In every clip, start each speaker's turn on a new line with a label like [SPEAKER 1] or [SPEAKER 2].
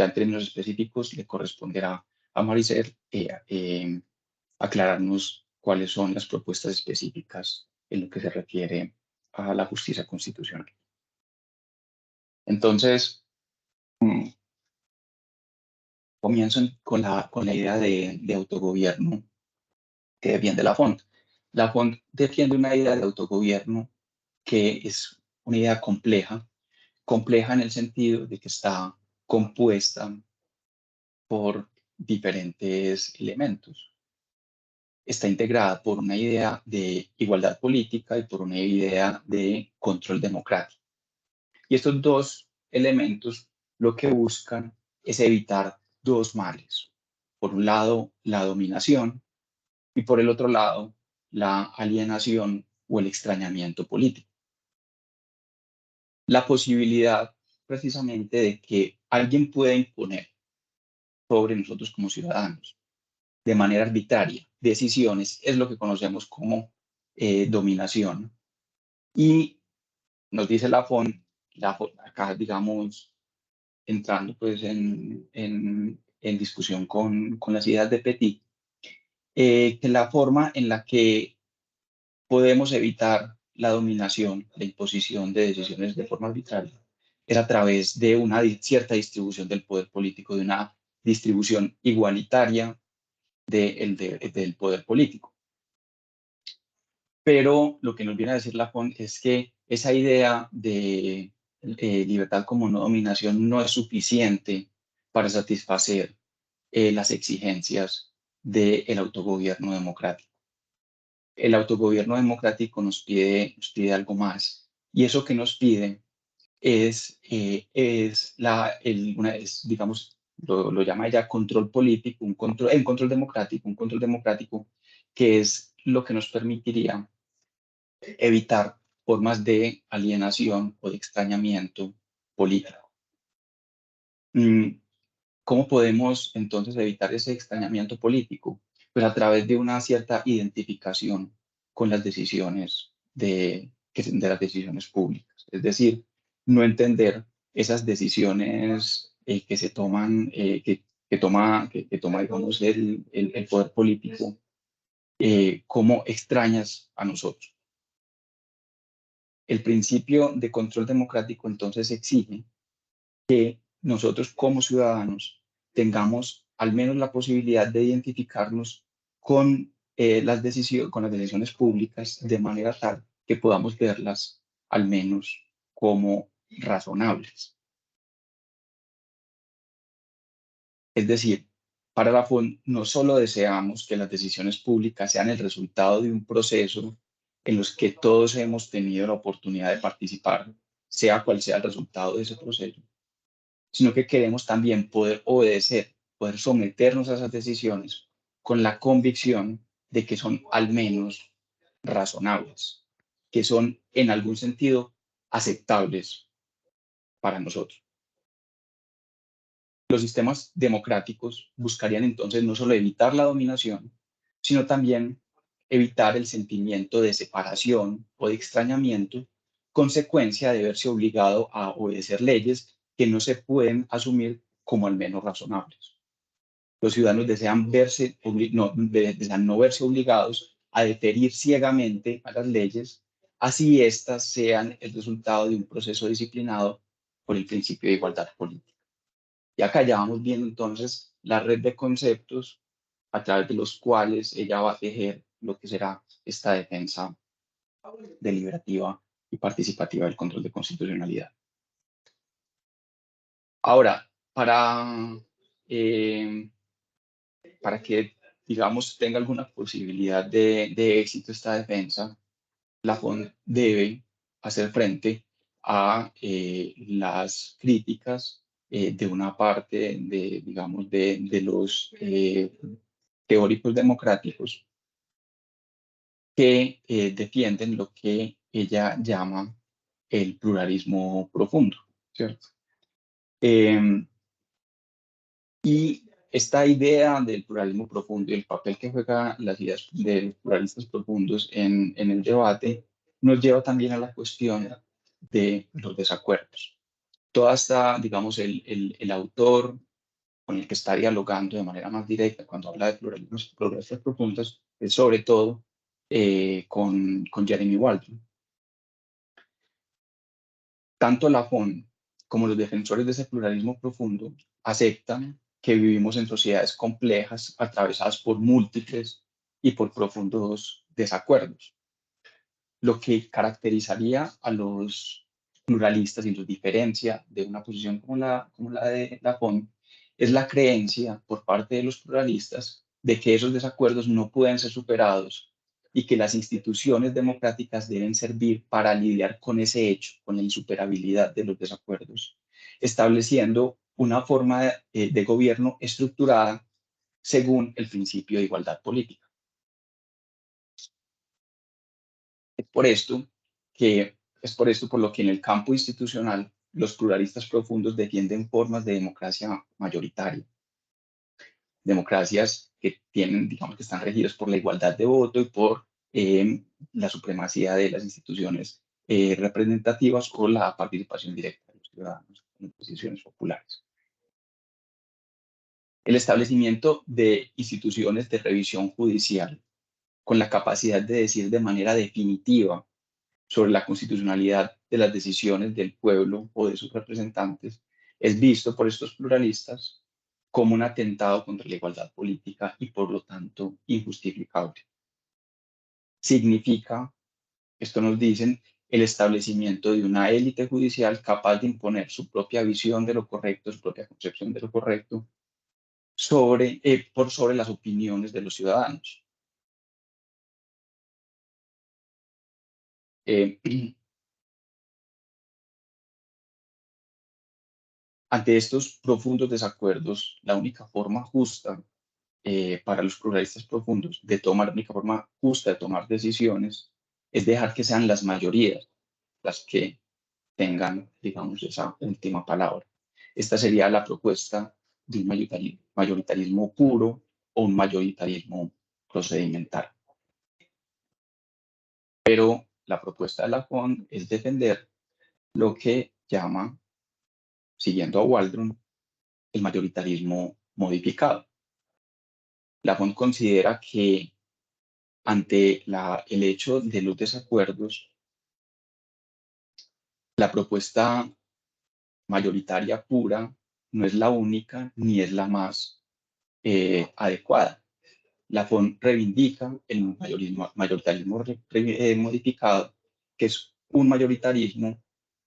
[SPEAKER 1] Ya en términos específicos le corresponderá a Maricel aclararnos cuáles son las propuestas específicas en lo que se refiere a la justicia constitucional. Entonces, comienzo con la idea de autogobierno que defiende Lafont. Lafont defiende una idea de autogobierno que es una idea compleja en el sentido de que está compuesta por diferentes elementos. Está integrada por una idea de igualdad política y por una idea de control democrático. Y estos dos elementos lo que buscan es evitar dos males. Por un lado, la dominación y por el otro lado, la alienación o el extrañamiento político. La posibilidad precisamente de que alguien pueda imponer sobre nosotros como ciudadanos de manera arbitraria decisiones es lo que conocemos como dominación. Y nos dice Lafont, acá digamos, entrando pues en discusión con las ideas de Petit, que la forma en la que podemos evitar la dominación, la imposición de decisiones de forma arbitraria, es a través de una cierta distribución del poder político, de una distribución igualitaria del poder político. Pero lo que nos viene a decir Lafont es que esa idea de libertad como no dominación no es suficiente para satisfacer las exigencias del autogobierno democrático. El autogobierno democrático nos pide algo más. Y eso que nos pide digamos, lo llama ella control político, un control democrático, que es lo que nos permitiría evitar formas de alienación o de extrañamiento político. ¿Cómo podemos entonces evitar ese extrañamiento político? Pues a través de una cierta identificación con las decisiones de las decisiones públicas. Es decir, no entender esas decisiones que se toman, que toma, digamos, el poder político como extrañas a nosotros. El principio de control democrático entonces exige que nosotros como ciudadanos tengamos al menos la posibilidad de identificarnos con, con las decisiones públicas de manera tal que podamos verlas al menos como razonables. Es decir, para Lafont no solo deseamos que las decisiones públicas sean el resultado de un proceso en los que todos hemos tenido la oportunidad de participar, sea cual sea el resultado de ese proceso, sino que queremos también poder obedecer, poder someternos a esas decisiones con la convicción de que son al menos razonables, que son en algún sentido aceptables para nosotros. Los sistemas democráticos buscarían entonces no solo evitar la dominación, sino también evitar el sentimiento de separación o de extrañamiento, consecuencia de verse obligado a obedecer leyes que no se pueden asumir como al menos razonables. Los ciudadanos desean desean no verse obligados a deferir ciegamente a las leyes, así éstas sean el resultado de un proceso disciplinado por el principio de igualdad política. Y acá ya vamos viendo entonces la red de conceptos a través de los cuales ella va a tejer lo que será esta defensa deliberativa y participativa del control de constitucionalidad. Ahora, eh, para que, digamos, tenga alguna posibilidad de éxito esta defensa, Lafont debe hacer frente a las críticas de una parte digamos, de los teóricos democráticos que defienden lo que ella llama el pluralismo profundo, ¿cierto? Y esta idea del pluralismo profundo y el papel que juegan las ideas de los pluralistas profundos en el debate nos lleva también a la cuestión de los desacuerdos. Toda esta, digamos, el autor con el que está dialogando de manera más directa cuando habla de pluralistas profundas, es sobre todo con Jeremy Waldron. Tanto Lafon como los defensores de ese pluralismo profundo aceptan que vivimos en sociedades complejas atravesadas por múltiples y por profundos desacuerdos. Lo que caracterizaría a los pluralistas y los diferencia de una posición como la de Lafon es la creencia por parte de los pluralistas de que esos desacuerdos no pueden ser superados y que las instituciones democráticas deben servir para lidiar con ese hecho, con la insuperabilidad de los desacuerdos, estableciendo una forma de gobierno estructurada según el principio de igualdad política. Es por esto es por esto por lo que en el campo institucional los pluralistas profundos defienden formas de democracia mayoritaria, democracias que tienen, digamos, que están regidas por la igualdad de voto y por la supremacía de las instituciones representativas o la participación directa de los ciudadanos en decisiones populares. El establecimiento de instituciones de revisión judicial con la capacidad de decir de manera definitiva sobre la constitucionalidad de las decisiones del pueblo o de sus representantes es visto por estos pluralistas como un atentado contra la igualdad política y por lo tanto injustificable. Significa, esto nos dicen, el establecimiento de una élite judicial capaz de imponer su propia visión de lo correcto, su propia concepción de lo correcto, por sobre las opiniones de los ciudadanos. Eh, ante estos profundos desacuerdos, la única forma justa para los pluralistas profundos la única forma justa de tomar decisiones es dejar que sean las mayorías las que tengan, digamos, esa última palabra. Esta sería la propuesta de un mayoritarismo puro o un mayoritarismo procedimental. Pero la propuesta de la FON es defender lo que llama, siguiendo a Waldron, el mayoritarismo modificado. La FON considera que ante el hecho de los desacuerdos, la propuesta mayoritaria pura no es la única ni es la más adecuada. La FON reivindica el mayoritarismo modificado, que es un mayoritarismo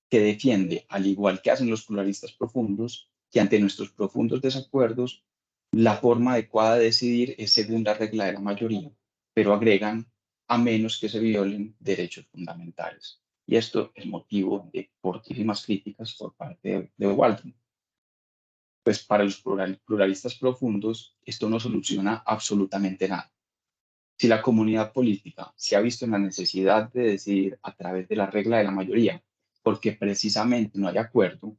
[SPEAKER 1] que defiende, al igual que hacen los pluralistas profundos, que ante nuestros profundos desacuerdos, la forma adecuada de decidir es según la regla de la mayoría, pero agregan a menos que se violen derechos fundamentales. Y esto es motivo de fortísimas críticas por parte de Waldron. Pues para los pluralistas profundos, esto no soluciona absolutamente nada. Si la comunidad política se ha visto en la necesidad de decidir a través de la regla de la mayoría, porque precisamente no hay acuerdo,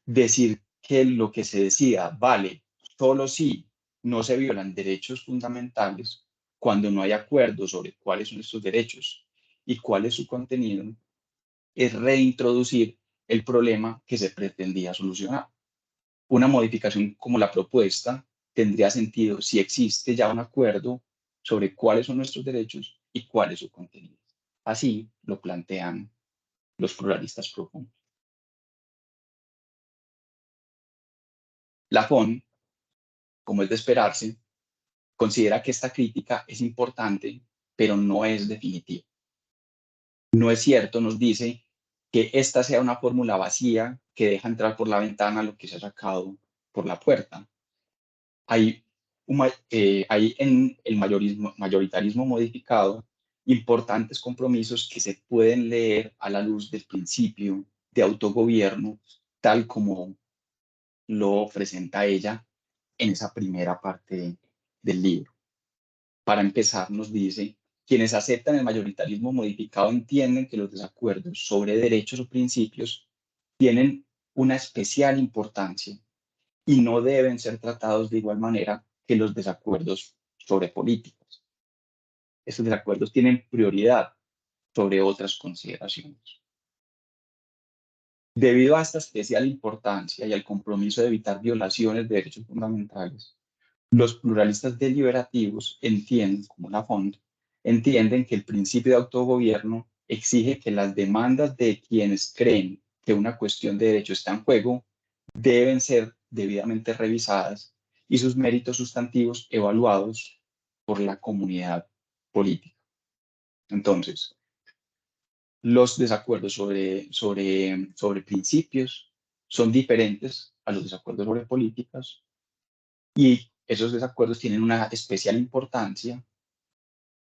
[SPEAKER 1] decir que lo que se decida vale solo si no se violan derechos fundamentales, cuando no hay acuerdo sobre cuáles son estos derechos y cuál es su contenido, es reintroducir el problema que se pretendía solucionar. Una modificación como la propuesta tendría sentido si existe ya un acuerdo sobre cuáles son nuestros derechos y cuál es su contenido. Así lo plantean los pluralistas profundos. Lafon, como es de esperarse, considera que esta crítica es importante, pero no es definitiva. No es cierto, nos dice, que esta sea una fórmula vacía que deja entrar por la ventana lo que se ha sacado por la puerta. Hay, hay en el mayoritarismo modificado importantes compromisos que se pueden leer a la luz del principio de autogobierno, tal como lo presenta ella en esa primera parte del libro. Para empezar, nos dice, quienes aceptan el mayoritarismo modificado entienden que los desacuerdos sobre derechos o principios tienen una especial importancia y no deben ser tratados de igual manera que los desacuerdos sobre políticas. Estos desacuerdos tienen prioridad sobre otras consideraciones. Debido a esta especial importancia y al compromiso de evitar violaciones de derechos fundamentales, los pluralistas deliberativos entienden, como la FOND, entienden que el principio de autogobierno exige que las demandas de quienes creen que una cuestión de derecho está en juego deben ser debidamente revisadas y sus méritos sustantivos evaluados por la comunidad política. Entonces, los desacuerdos sobre principios son diferentes a los desacuerdos sobre políticas y esos desacuerdos tienen una especial importancia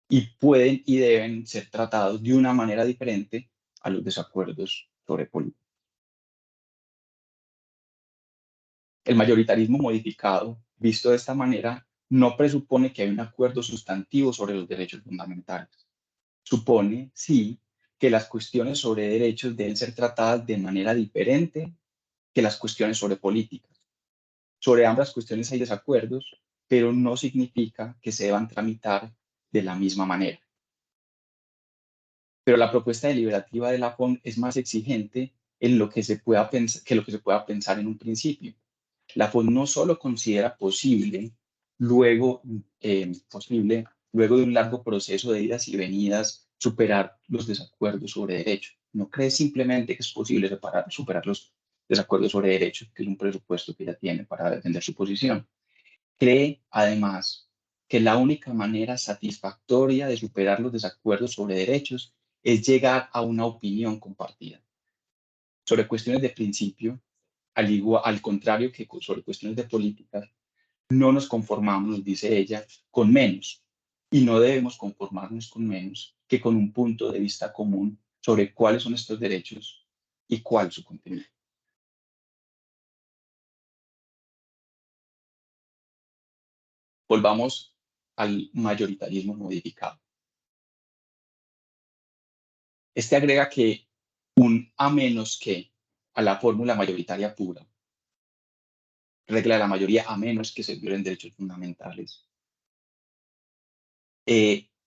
[SPEAKER 1] y pueden y deben ser tratados de una manera diferente a los desacuerdos sobre política. El mayoritarismo modificado, visto de esta manera, no presupone que hay un acuerdo sustantivo sobre los derechos fundamentales. Supone, sí, que las cuestiones sobre derechos deben ser tratadas de manera diferente que las cuestiones sobre política. Sobre ambas cuestiones hay desacuerdos, pero no significa que se deban tramitar de la misma manera. Pero la propuesta deliberativa de la FON es más exigente en lo que se pueda que lo que se pueda pensar en un principio. La FON no solo considera luego, luego de un largo proceso de idas y venidas, superar los desacuerdos sobre derecho. No cree simplemente que es posible superar los desacuerdos sobre derecho, que es un presupuesto que ya tiene para defender su posición. Cree, además, que la única manera satisfactoria de superar los desacuerdos sobre derechos es llegar a una opinión compartida. Sobre cuestiones de principio, al contrario que sobre cuestiones de política, no nos conformamos, dice ella, con menos. Y no debemos conformarnos con menos que con un punto de vista común sobre cuáles son estos derechos y cuál su contenido. Volvamos al mayoritarismo modificado. Este agrega que un a menos que a la fórmula mayoritaria pura, regla de la mayoría a menos que se violen derechos fundamentales,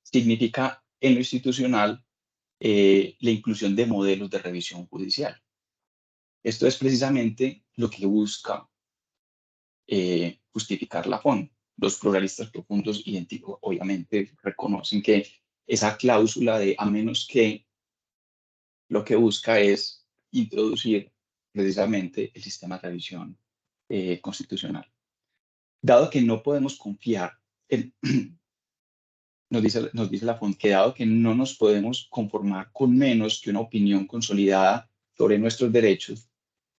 [SPEAKER 1] significa en lo institucional la inclusión de modelos de revisión judicial. Esto es precisamente lo que busca justificar la FON. Los pluralistas profundos obviamente reconocen que esa cláusula de a menos que lo que busca es introducir precisamente el sistema de revisión constitucional. Dado que no podemos confiar, en, nos dice la FON, que dado que no nos podemos conformar con menos que una opinión consolidada sobre nuestros derechos,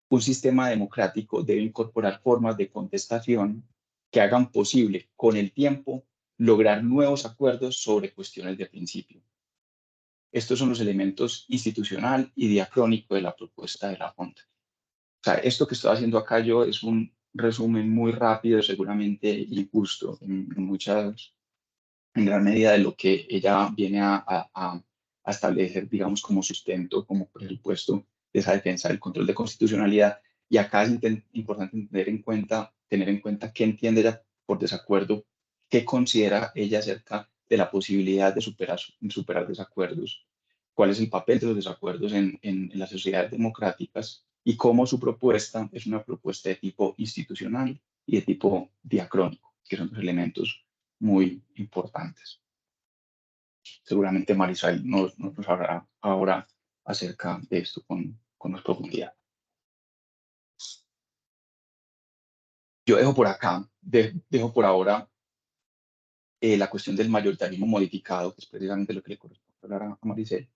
[SPEAKER 1] un sistema democrático debe incorporar formas de contestación que hagan posible, con el tiempo, lograr nuevos acuerdos sobre cuestiones de principio. Estos son los elementos institucional y diacrónico de la propuesta de la Junta. O sea, esto que estoy haciendo acá yo es un resumen muy rápido, seguramente injusto en gran medida de lo que ella viene a establecer, digamos, como sustento, como presupuesto de esa defensa del control de constitucionalidad. Y acá es importante tener en cuenta qué entiende ella por desacuerdo, qué considera ella acerca de la posibilidad de superar desacuerdos, cuál es el papel de los desacuerdos en las sociedades democráticas y cómo su propuesta es una propuesta de tipo institucional y de tipo diacrónico, que son los elementos muy importantes. Seguramente Marisol nos hablará ahora acerca de esto con más profundidad. Yo dejo por acá, dejo por ahora la cuestión del mayoritarismo modificado, que es precisamente lo que le corresponde hablar a Maricel,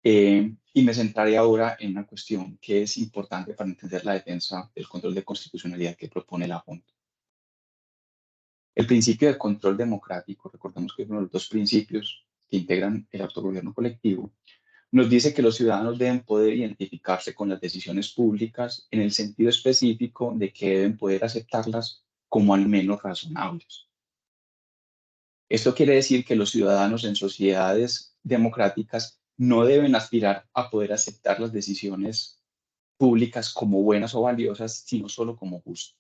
[SPEAKER 1] y me centraré ahora en una cuestión que es importante para entender la defensa del control de constitucionalidad que propone la Junta. El principio de control democrático, recordemos que es uno de los dos principios que integran el autogobierno colectivo, nos dice que los ciudadanos deben poder identificarse con las decisiones públicas en el sentido específico de que deben poder aceptarlas como al menos razonables. Esto quiere decir que los ciudadanos en sociedades democráticas no deben aspirar a poder aceptar las decisiones públicas como buenas o valiosas, sino solo como justas.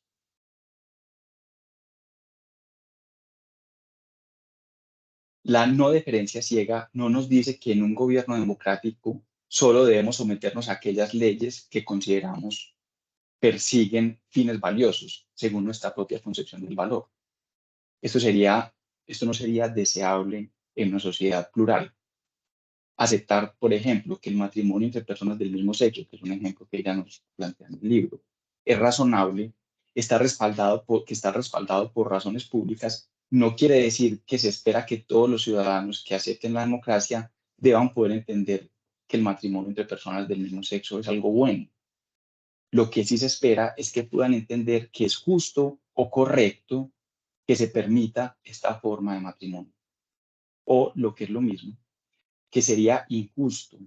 [SPEAKER 1] La no deferencia ciega no nos dice que en un gobierno democrático solo debemos someternos a aquellas leyes que consideramos persiguen fines valiosos, según nuestra propia concepción del valor. Esto, sería, esto no sería deseable en una sociedad plural. Aceptar, por ejemplo, que el matrimonio entre personas del mismo sexo, que es un ejemplo que ella nos plantea en el libro, es razonable, que está respaldado por razones públicas, no quiere decir que se espera que todos los ciudadanos que acepten la democracia deban poder entender que el matrimonio entre personas del mismo sexo es algo bueno. Lo que sí se espera es que puedan entender que es justo o correcto que se permita esta forma de matrimonio. O lo que es lo mismo, que sería injusto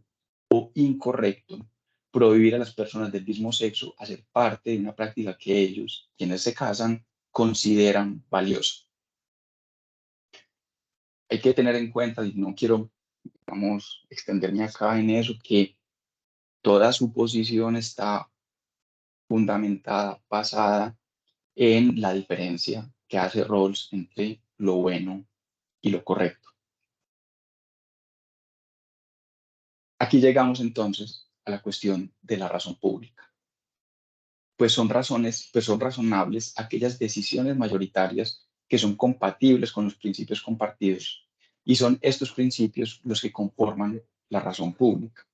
[SPEAKER 1] o incorrecto prohibir a las personas del mismo sexo hacer parte de una práctica que ellos, quienes se casan, consideran valiosa. Hay que tener en cuenta, y no quiero, digamos, extenderme acá en eso, que toda su posición está fundamentada, basada en la diferencia que hace Rawls entre lo bueno y lo correcto. Aquí llegamos entonces a la cuestión de la razón pública. Pues son razonables aquellas decisiones mayoritarias que son compatibles con los principios compartidos, y son estos principios los que conforman la razón pública.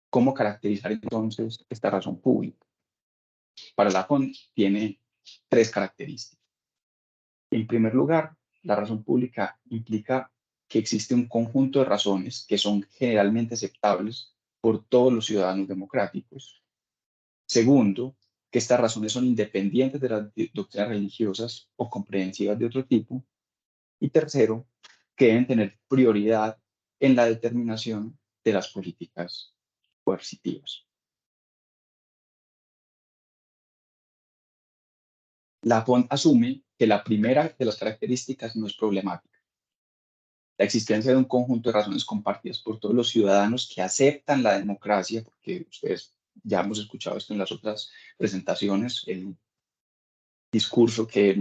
[SPEAKER 1] ¿Cómo caracterizar entonces esta razón pública? Para Lafont tiene tres características. En primer lugar, la razón pública implica que existe un conjunto de razones que son generalmente aceptables por todos los ciudadanos democráticos. Segundo, que estas razones son independientes de las doctrinas religiosas o comprehensivas de otro tipo. Y tercero, que deben tener prioridad en la determinación de las políticas coercitivas. Lafont asume que la primera de las características no es problemática. La existencia de un conjunto de razones compartidas por todos los ciudadanos que aceptan la democracia, porque ustedes ya hemos escuchado esto en las otras presentaciones, el discurso que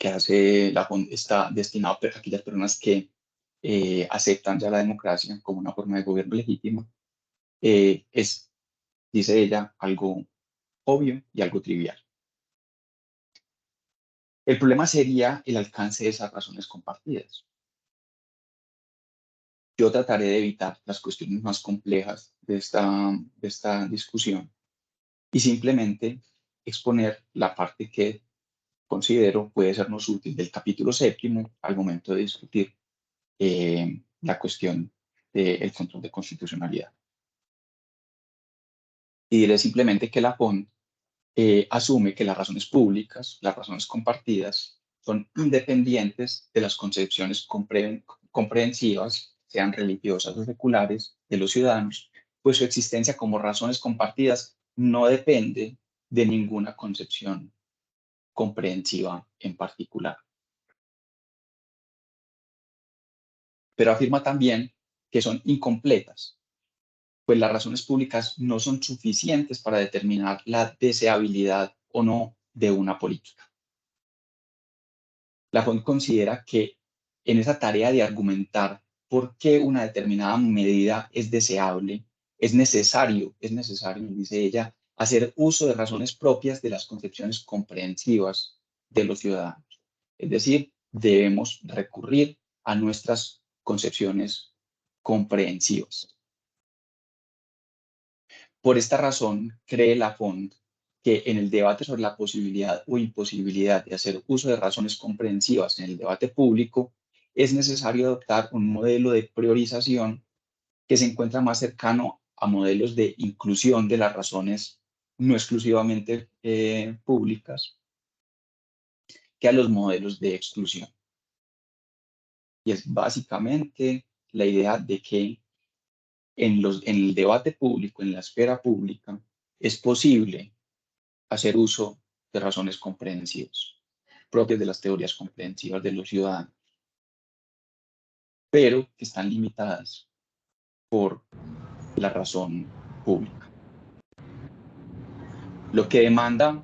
[SPEAKER 1] hace Lafont está destinado a aquellas personas que aceptan ya la democracia como una forma de gobierno legítimo, es, dice ella, algo obvio y algo trivial. El problema sería el alcance de esas razones compartidas. Yo trataré de evitar las cuestiones más complejas de esta discusión y simplemente exponer la parte que considero puede sernos útil del capítulo séptimo al momento de discutir la cuestión del control de constitucionalidad. Y diré simplemente que Lafont asume que las razones públicas, las razones compartidas, son independientes de las concepciones comprehensivas, sean religiosas o seculares, de los ciudadanos, pues su existencia como razones compartidas no depende de ninguna concepción comprensiva en particular. Pero afirma también que son incompletas, pues las razones públicas no son suficientes para determinar la deseabilidad o no de una política. Lafont considera que en esa tarea de argumentar por qué una determinada medida es deseable, es necesario, dice ella, hacer uso de razones propias de las concepciones comprensivas de los ciudadanos. Es decir, debemos recurrir a nuestras concepciones comprensivas. Por esta razón, cree Lafont que en el debate sobre la posibilidad o imposibilidad de hacer uso de razones comprensivas en el debate público, es necesario adoptar un modelo de priorización que se encuentra más cercano a modelos de inclusión de las razones no exclusivamente públicas que a los modelos de exclusión. Y es básicamente la idea de que en el debate público, en la esfera pública, es posible hacer uso de razones comprensivas, propias de las teorías comprensivas de los ciudadanos, pero que están limitadas por la razón pública. Lo que demanda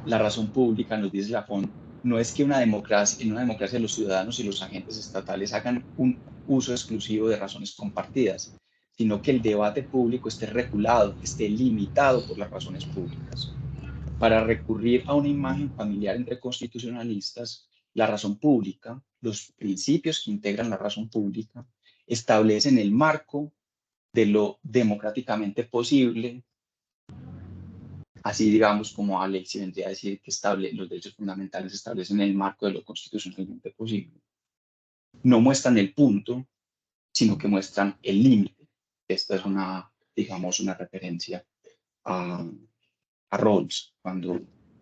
[SPEAKER 1] la razón pública, nos dice Lafont, no es que en una democracia los ciudadanos y los agentes estatales hagan uso exclusivo de razones compartidas, sino que el debate público esté regulado, que esté limitado por las razones públicas. Para recurrir a una imagen familiar entre constitucionalistas, la razón pública, los principios que integran la razón pública, establecen el marco de lo democráticamente posible, así digamos como Alexis vendría a decir que los derechos fundamentales establecen el marco de lo constitucionalmente posible. No muestran el punto, sino que muestran el límite. Esta es digamos, una referencia a Rawls cuando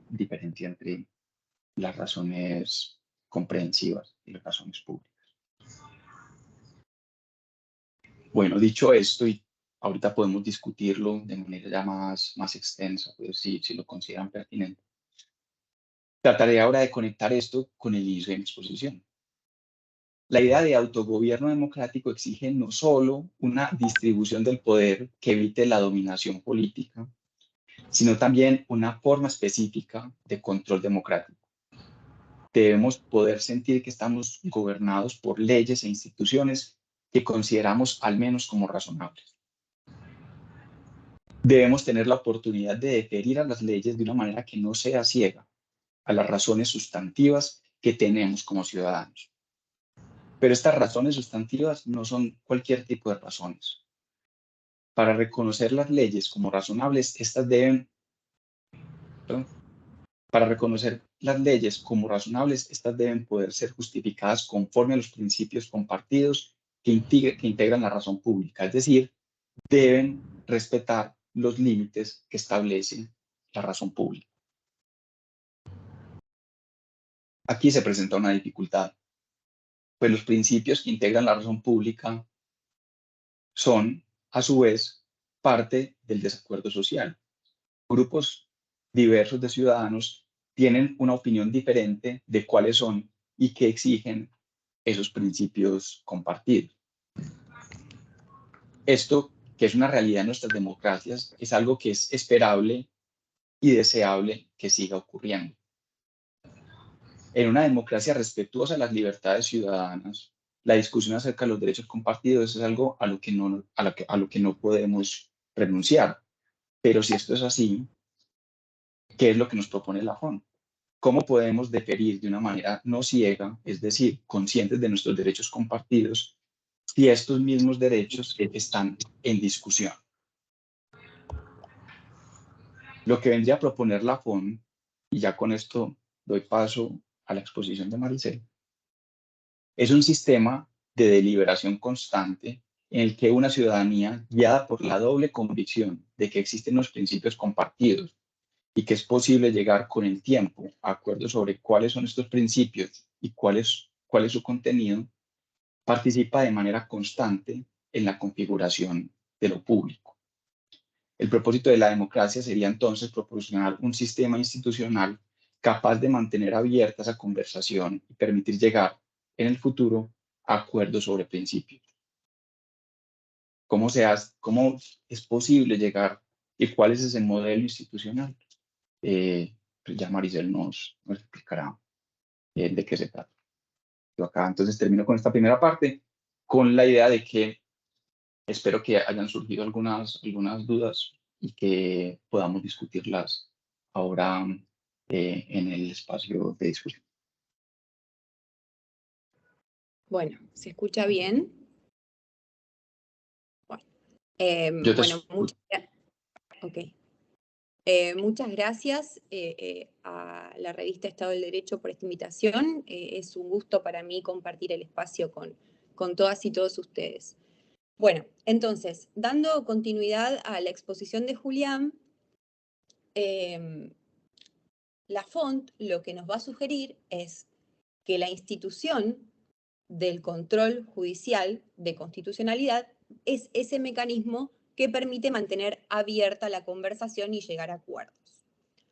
[SPEAKER 1] diferencia entre las razones comprensivas y las razones públicas. Bueno, dicho esto, y ahorita podemos discutirlo de manera ya más extensa, pues, si lo consideran pertinente. Trataré ahora de conectar esto con el inicio de mi exposición. La idea de autogobierno democrático exige no solo una distribución del poder que evite la dominación política, sino también una forma específica de control democrático. Debemos poder sentir que estamos gobernados por leyes e instituciones que consideramos al menos como razonables. Debemos tener la oportunidad de deferir a las leyes de una manera que no sea ciega a las razones sustantivas que tenemos como ciudadanos. Pero estas razones sustantivas no son cualquier tipo de razones. Para reconocer las leyes como razonables, estas deben poder ser justificadas conforme a los principios compartidos que integran la razón pública, es decir, deben respetar los límites que establece la razón pública. Aquí se presenta una dificultad, pues los principios que integran la razón pública son, a su vez, parte del desacuerdo social. Grupos diversos de ciudadanos tienen una opinión diferente de cuáles son y qué exigen esos principios compartidos. Esto, que es una realidad en nuestras democracias, es algo que es esperable y deseable que siga ocurriendo. En una democracia respetuosa de las libertades ciudadanas, la discusión acerca de los derechos compartidos es algo a lo que no podemos renunciar. Pero si esto es así, ¿qué es lo que nos propone la FON? ¿Cómo podemos deferir de una manera no ciega, es decir, conscientes de nuestros derechos compartidos, si estos mismos derechos están en discusión? Lo que vendría a proponer la FON, y ya con esto doy paso a la exposición de Maricel, es un sistema de deliberación constante en el que una ciudadanía guiada por la doble convicción de que existen los principios compartidos y que es posible llegar con el tiempo a acuerdos sobre cuáles son estos principios y cuál es su contenido, participa de manera constante en la configuración de lo público. El propósito de la democracia sería entonces proporcionar un sistema institucional capaz de mantener abierta esa conversación y permitir llegar en el futuro a acuerdos sobre principios. ¿Cómo es posible llegar y cuál es ese modelo institucional? Pues ya Maricel nos explicará de qué se trata. Yo acá entonces termino con esta primera parte, con la idea de que espero que hayan surgido algunas dudas y que podamos discutirlas ahora en el espacio de discusión.
[SPEAKER 2] Bueno, ¿se escucha bien? Bueno, muchas gracias a la revista Estado del Derecho por esta invitación. Es un gusto para mí compartir el espacio con todas y todos ustedes. Bueno, entonces, dando continuidad a la exposición de Julián, la FONT lo que nos va a sugerir es que la institución del control judicial de constitucionalidad es ese mecanismo que permite mantener abierta la conversación y llegar a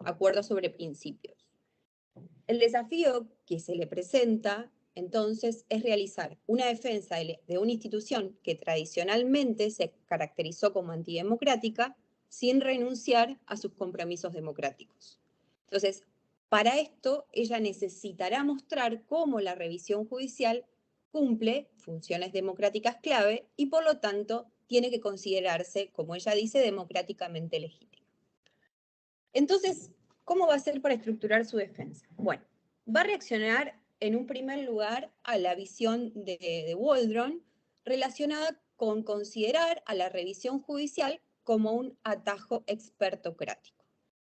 [SPEAKER 2] acuerdos sobre principios. El desafío que se le presenta, entonces, es realizar una defensa de una institución que tradicionalmente se caracterizó como antidemocrática sin renunciar a sus compromisos democráticos. Entonces, para esto, ella necesitará mostrar cómo la revisión judicial cumple funciones democráticas clave y por lo tanto tiene que considerarse, como ella dice, democráticamente legítima. Entonces, ¿cómo va a ser para estructurar su defensa? Bueno, va a reaccionar en un primer lugar a la visión de Waldron relacionada con considerar a la revisión judicial como un atajo expertocrático.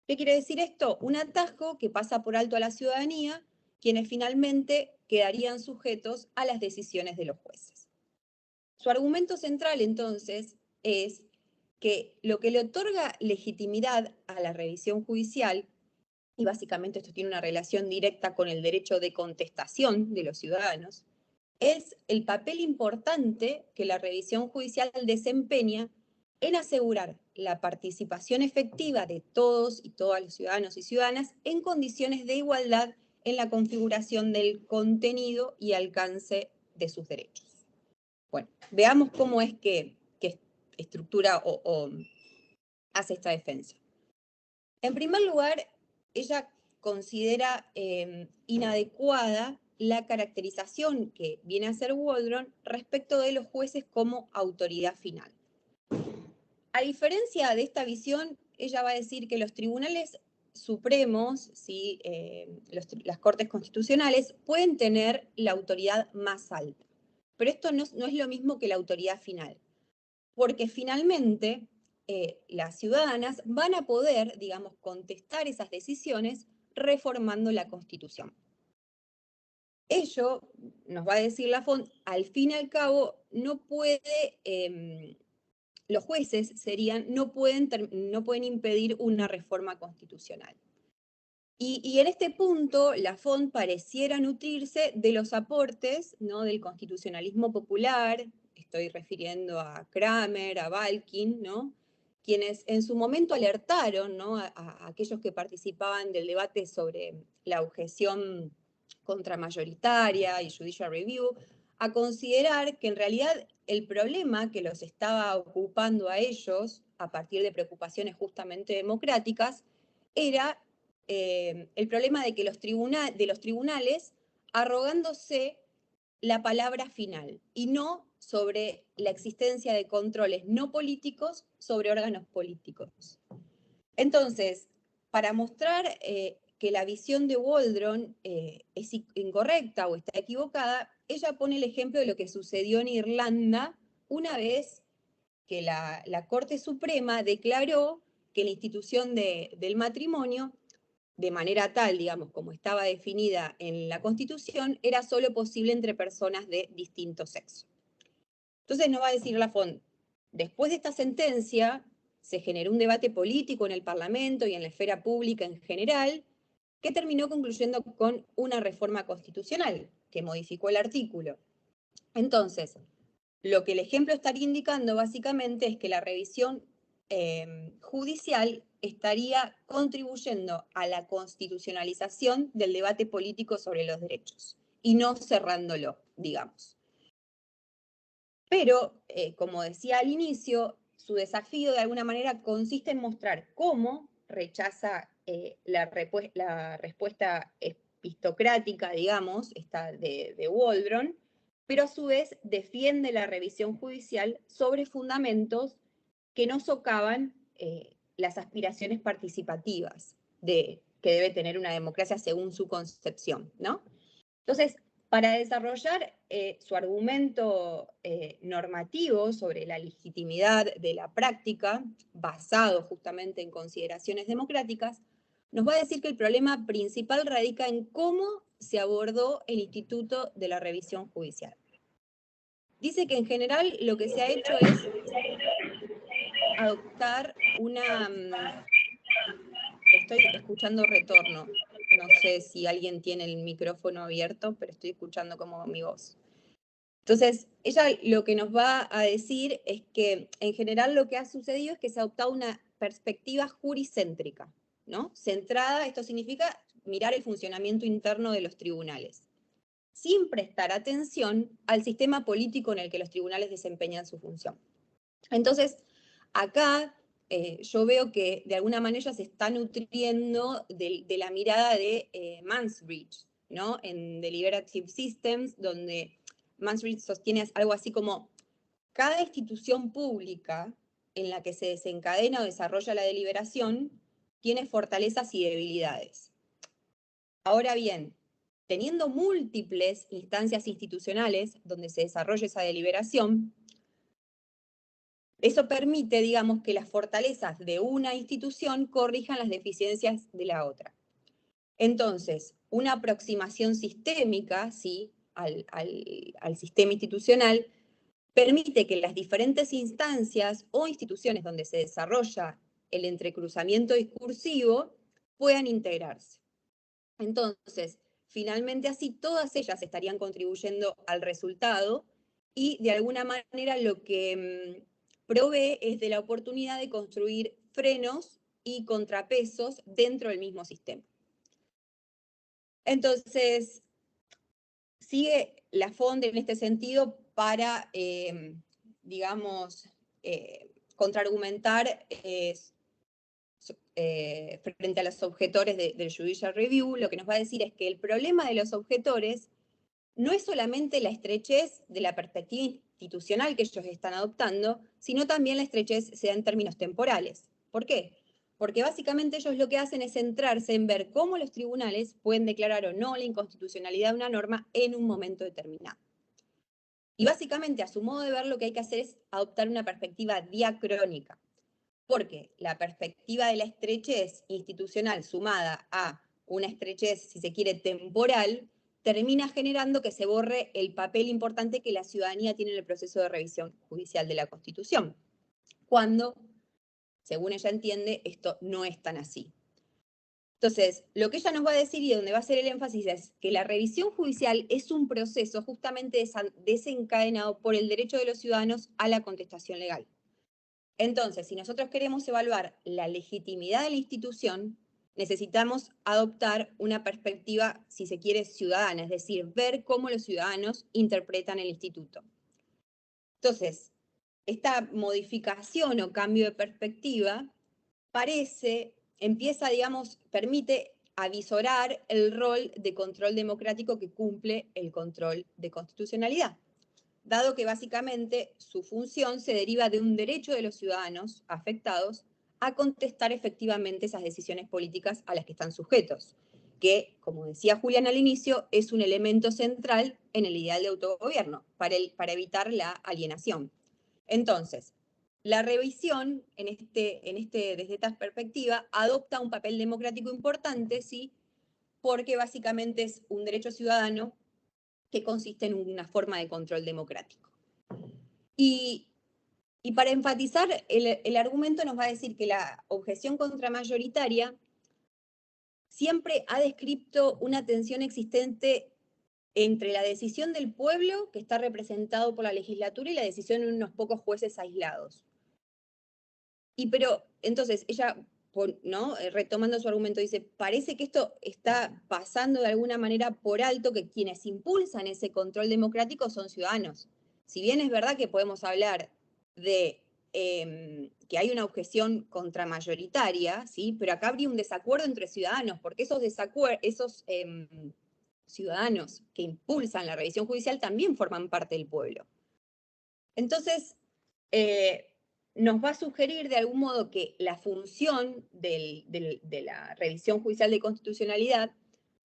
[SPEAKER 2] ¿Qué quiere decir esto? Un atajo que pasa por alto a la ciudadanía, quienes finalmente quedarían sujetos a las decisiones de los jueces. Su argumento central, entonces, es que lo que le otorga legitimidad a la revisión judicial, y básicamente esto tiene una relación directa con el derecho de contestación de los ciudadanos, es el papel importante que la revisión judicial desempeña en asegurar la participación efectiva de todos y todas los ciudadanos y ciudadanas en condiciones de igualdad en la configuración del contenido y alcance de sus derechos. Bueno, veamos cómo es que estructura o hace esta defensa. En primer lugar, ella considera inadecuada la caracterización que viene a hacer Waldron respecto de los jueces como autoridad final. A diferencia de esta visión, ella va a decir que los tribunales supremos, ¿sí? Las cortes constitucionales, pueden tener la autoridad más alta. Pero esto no es lo mismo que la autoridad final, porque finalmente las ciudadanas van a poder, digamos, contestar esas decisiones reformando la Constitución. Ello, nos va a decir Lafont, al fin y al cabo, no puede, los jueces no pueden impedir una reforma constitucional. Y en este punto, Lafont pareciera nutrirse de los aportes, ¿no?, del constitucionalismo popular, estoy refiriendo a Kramer, a Balkin, ¿no?, quienes en su momento alertaron, ¿no?, a aquellos que participaban del debate sobre la objeción contramayoritaria y judicial review, a considerar que en realidad el problema que los estaba ocupando a ellos, a partir de preocupaciones justamente democráticas, era el problema de que los tribunales arrogándose la palabra final y no sobre la existencia de controles no políticos sobre órganos políticos. Entonces, para mostrar que la visión de Waldron es incorrecta o está equivocada, ella pone el ejemplo de lo que sucedió en Irlanda una vez que la Corte Suprema declaró que la institución del matrimonio, de manera tal, digamos, como estaba definida en la Constitución, era solo posible entre personas de distinto sexo. Entonces nos va a decir Lafont, después de esta sentencia, se generó un debate político en el Parlamento y en la esfera pública en general, que terminó concluyendo con una reforma constitucional, que modificó el artículo. Entonces, lo que el ejemplo estaría indicando básicamente es que la revisión judicial estaría contribuyendo a la constitucionalización del debate político sobre los derechos y no cerrándolo, digamos. Pero, como decía al inicio, su desafío de alguna manera consiste en mostrar cómo rechaza la respuesta epistocrática, digamos, esta de Waldron, pero a su vez defiende la revisión judicial sobre fundamentos que no socavan las aspiraciones participativas que debe tener una democracia según su concepción, ¿no? Entonces, para desarrollar su argumento normativo sobre la legitimidad de la práctica, basado justamente en consideraciones democráticas, nos va a decir que el problema principal radica en cómo se abordó el instituto de la revisión judicial. Dice que en general lo que se ha hecho es adoptar una... Estoy escuchando retorno. No sé si alguien tiene el micrófono abierto, pero estoy escuchando como mi voz. Entonces, ella lo que nos va a decir es que en general lo que ha sucedido es que se ha adoptado una perspectiva juricéntrica, ¿no? Centrada, esto significa mirar el funcionamiento interno de los tribunales, sin prestar atención al sistema político en el que los tribunales desempeñan su función. Entonces, acá yo veo que de alguna manera se está nutriendo de la mirada de Mansbridge, ¿no?, en Deliberative Systems, donde Mansfield sostiene algo así como, cada institución pública en la que se desencadena o desarrolla la deliberación tiene fortalezas y debilidades. Ahora bien, teniendo múltiples instancias institucionales donde se desarrolla esa deliberación, eso permite, digamos, que las fortalezas de una institución corrijan las deficiencias de la otra. Entonces, una aproximación sistémica, ¿sí?, al sistema institucional permite que las diferentes instancias o instituciones donde se desarrolla el entrecruzamiento discursivo puedan integrarse. Entonces, finalmente así todas ellas estarían contribuyendo al resultado y de alguna manera lo que provee es de la oportunidad de construir frenos y contrapesos dentro del mismo sistema. Entonces, sigue la Font en este sentido para, digamos, contraargumentar frente a los objetores del Judicial Review. Lo que nos va a decir es que el problema de los objetores no es solamente la estrechez de la perspectiva institucional que ellos están adoptando, sino también la estrechez se da en términos temporales. ¿Por qué? Porque básicamente ellos lo que hacen es centrarse en ver cómo los tribunales pueden declarar o no la inconstitucionalidad de una norma en un momento determinado. Y básicamente, a su modo de ver, lo que hay que hacer es adoptar una perspectiva diacrónica, porque la perspectiva de la estrechez institucional sumada a una estrechez, si se quiere, temporal, termina generando que se borre el papel importante que la ciudadanía tiene en el proceso de revisión judicial de la Constitución, cuando, según ella entiende, esto no es tan así. Entonces, lo que ella nos va a decir y donde va a ser el énfasis es que la revisión judicial es un proceso justamente desencadenado por el derecho de los ciudadanos a la contestación legal. Entonces, si nosotros queremos evaluar la legitimidad de la institución, necesitamos adoptar una perspectiva, si se quiere, ciudadana, es decir, ver cómo los ciudadanos interpretan el instituto. Entonces, esta modificación o cambio de perspectiva empieza, digamos, permite avisorar el rol de control democrático que cumple el control de constitucionalidad, dado que básicamente su función se deriva de un derecho de los ciudadanos afectados a contestar efectivamente esas decisiones políticas a las que están sujetos, que, como decía Julián al inicio, es un elemento central en el ideal de autogobierno, para evitar la alienación. Entonces, la revisión, desde esta perspectiva, adopta un papel democrático importante, ¿sí?, porque básicamente es un derecho ciudadano que consiste en una forma de control democrático. Y para enfatizar, el argumento nos va a decir que la objeción contramayoritaria siempre ha descrito una tensión existente entre la decisión del pueblo, que está representado por la legislatura, y la decisión de unos pocos jueces aislados. Pero entonces ella, ¿no?, retomando su argumento, dice, parece que esto está pasando de alguna manera por alto, que quienes impulsan ese control democrático son ciudadanos. Si bien es verdad que podemos hablar de que hay una objeción contramayoritaria, ¿sí?, pero acá habría un desacuerdo entre ciudadanos, porque esos ciudadanos que impulsan la revisión judicial también forman parte del pueblo. Entonces, nos va a sugerir de algún modo que la función de la revisión judicial de constitucionalidad,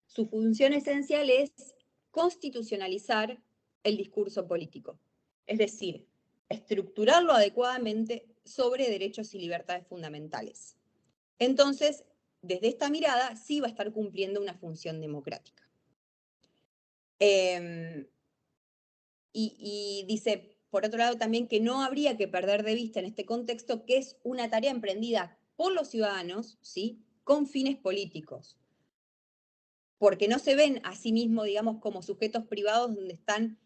[SPEAKER 2] su función esencial es constitucionalizar el discurso político, es decir, estructurarlo adecuadamente sobre derechos y libertades fundamentales. Entonces, desde esta mirada, sí va a estar cumpliendo una función democrática. Y dice, por otro lado, también que no habría que perder de vista en este contexto que es una tarea emprendida por los ciudadanos, ¿sí?, con fines políticos, porque no se ven a sí mismos, digamos, como sujetos privados donde están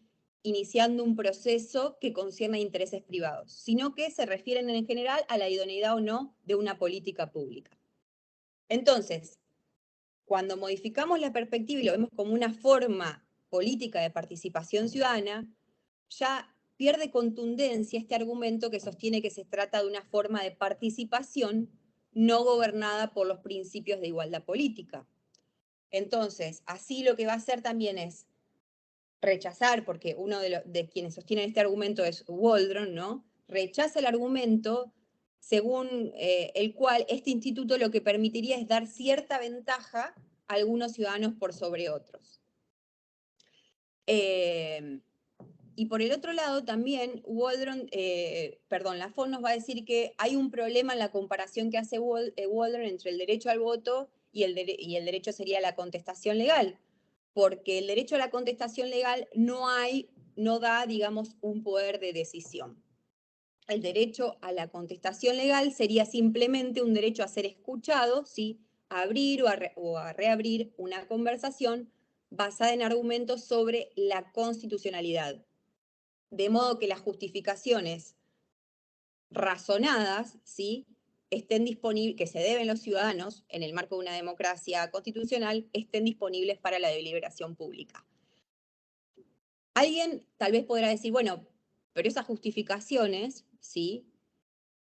[SPEAKER 2] iniciando un proceso que concierne a intereses privados, sino que se refieren en general a la idoneidad o no de una política pública. Entonces, cuando modificamos la perspectiva y lo vemos como una forma política de participación ciudadana, ya pierde contundencia este argumento que sostiene que se trata de una forma de participación no gobernada por los principios de igualdad política. Entonces, así lo que va a hacer también es rechazar, porque uno de quienes sostienen este argumento es Waldron, ¿no? Rechaza el argumento según el cual este instituto lo que permitiría es dar cierta ventaja a algunos ciudadanos por sobre otros. Y por el otro lado también Lafont nos va a decir que hay un problema en la comparación que hace Waldron entre el derecho al voto y el derecho sería la contestación legal, porque el derecho a la contestación legal no da, digamos, un poder de decisión. El derecho a la contestación legal sería simplemente un derecho a ser escuchado, ¿sí? A abrir o a reabrir una conversación basada en argumentos sobre la constitucionalidad. De modo que las justificaciones razonadas, ¿sí? Estén disponibles, que se deben los ciudadanos en el marco de una democracia constitucional, estén disponibles para la deliberación pública. Alguien tal vez podrá decir, bueno, pero esas justificaciones, ¿sí?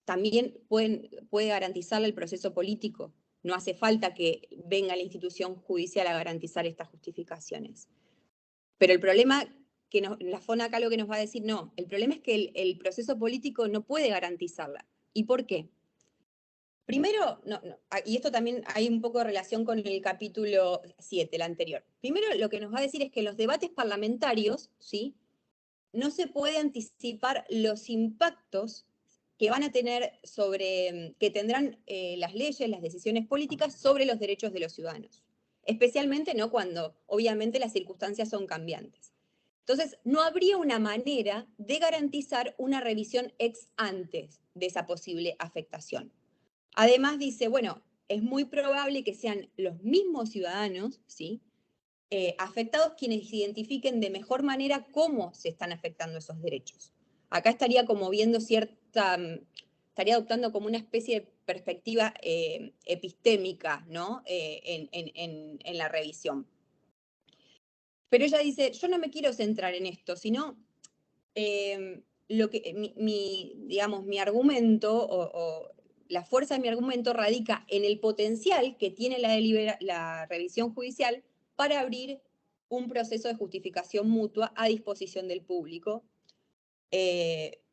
[SPEAKER 2] También puede garantizarle el proceso político. No hace falta que venga la institución judicial a garantizar estas justificaciones. Pero el problema que Lafont acá lo que nos va a decir, no, el problema es que el proceso político no puede garantizarla. ¿Y por qué? Primero, y esto también hay un poco de relación con el capítulo 7, el anterior. Primero, lo que nos va a decir es que en los debates parlamentarios, ¿sí? No se puede anticipar los impactos que van a tener que tendrán las leyes, las decisiones políticas sobre los derechos de los ciudadanos. Especialmente, ¿no?, cuando obviamente las circunstancias son cambiantes. Entonces, no habría una manera de garantizar una revisión ex ante de esa posible afectación. Además dice, bueno, es muy probable que sean los mismos ciudadanos, ¿sí?, afectados quienes identifiquen de mejor manera cómo se están afectando esos derechos. Acá estaría como viendo estaría adoptando como una especie de perspectiva epistémica, ¿no?, en la revisión. Pero ella dice, yo no me quiero centrar en esto, sino mi argumento o la fuerza de mi argumento radica en el potencial que tiene la revisión judicial para abrir un proceso de justificación mutua a disposición del público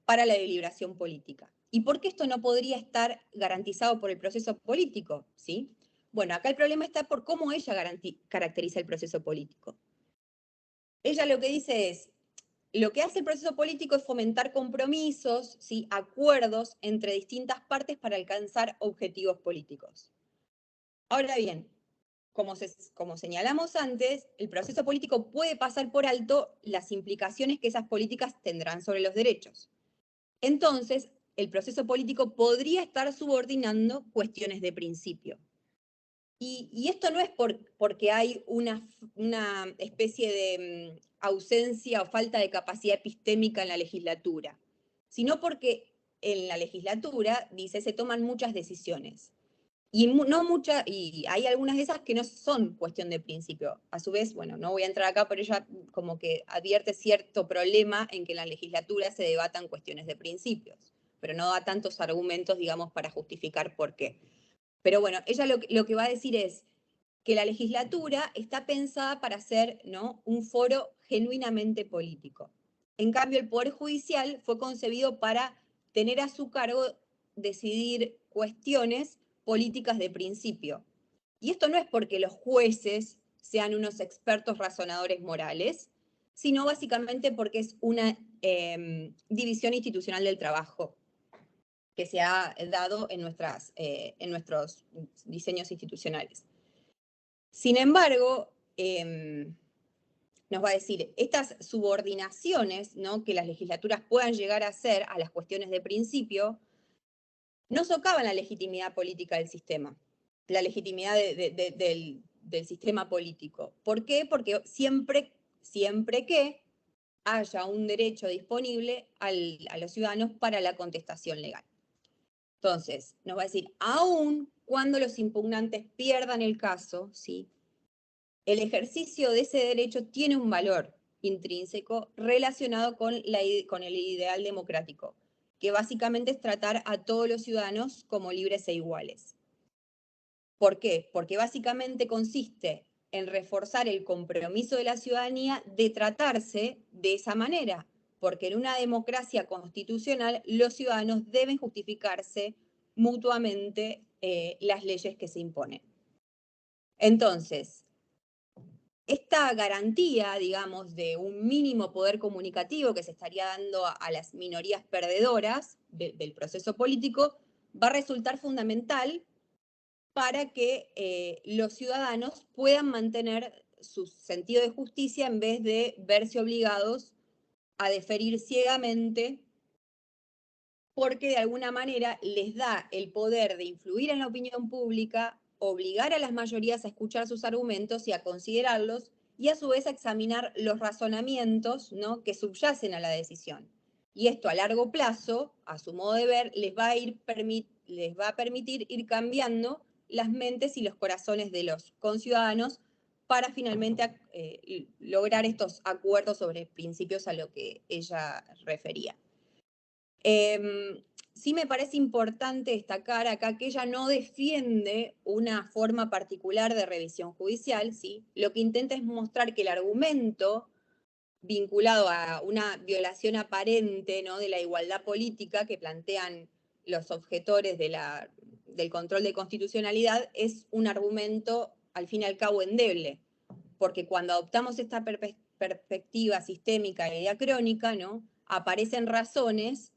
[SPEAKER 2] para la deliberación política. ¿Y por qué esto no podría estar garantizado por el proceso político? ¿Sí? Bueno, acá el problema está por cómo ella caracteriza el proceso político. Ella lo que dice es, lo que hace el proceso político es fomentar compromisos, ¿sí?, acuerdos entre distintas partes para alcanzar objetivos políticos. Ahora bien, como señalamos antes, el proceso político puede pasar por alto las implicaciones que esas políticas tendrán sobre los derechos. Entonces, el proceso político podría estar subordinando cuestiones de principio. Y esto no es porque hay una especie de ausencia o falta de capacidad epistémica en la legislatura, sino porque en la legislatura, dice, se toman muchas decisiones. Y hay algunas de esas que no son cuestión de principio. A su vez, bueno, no voy a entrar acá, pero ella como que advierte cierto problema en que en la legislatura se debatan cuestiones de principios, pero no da tantos argumentos, digamos, para justificar por qué. Pero bueno, ella lo que va a decir es que la legislatura está pensada para ser, ¿no?, un foro genuinamente político. En cambio, el Poder Judicial fue concebido para tener a su cargo decidir cuestiones políticas de principio. Y esto no es porque los jueces sean unos expertos razonadores morales, sino básicamente porque es una división institucional del trabajo que se ha dado en nuestros diseños institucionales. Sin embargo, nos va a decir, estas subordinaciones, ¿no?, que las legislaturas puedan llegar a hacer a las cuestiones de principio, no socavan la legitimidad política del sistema, la legitimidad del sistema político. ¿Por qué? Porque siempre que haya un derecho disponible a los ciudadanos para la contestación legal. Entonces, nos va a decir, aún cuando los impugnantes pierdan el caso, ¿sí?, el ejercicio de ese derecho tiene un valor intrínseco relacionado con el ideal democrático, que básicamente es tratar a todos los ciudadanos como libres e iguales. ¿Por qué? Porque básicamente consiste en reforzar el compromiso de la ciudadanía de tratarse de esa manera, porque en una democracia constitucional los ciudadanos deben justificarse mutuamente las leyes que se imponen. Entonces, esta garantía, digamos, de un mínimo poder comunicativo que se estaría dando a las minorías perdedoras del proceso político va a resultar fundamental para que los ciudadanos puedan mantener su sentido de justicia en vez de verse obligados a deferir ciegamente, porque de alguna manera les da el poder de influir en la opinión pública, obligar a las mayorías a escuchar sus argumentos y a considerarlos, y a su vez a examinar los razonamientos, ¿no?, que subyacen a la decisión. Y esto a largo plazo, a su modo de ver, les va a permitir ir cambiando las mentes y los corazones de los conciudadanos para finalmente lograr estos acuerdos sobre principios a lo que ella refería. Sí me parece importante destacar acá que ella no defiende una forma particular de revisión judicial, ¿sí? Lo que intenta es mostrar que el argumento vinculado a una violación aparente, ¿no?, de la igualdad política que plantean los objetores del control de constitucionalidad es un argumento, al fin y al cabo, endeble, porque cuando adoptamos esta perspectiva sistémica y diacrónica, ¿no?, aparecen razones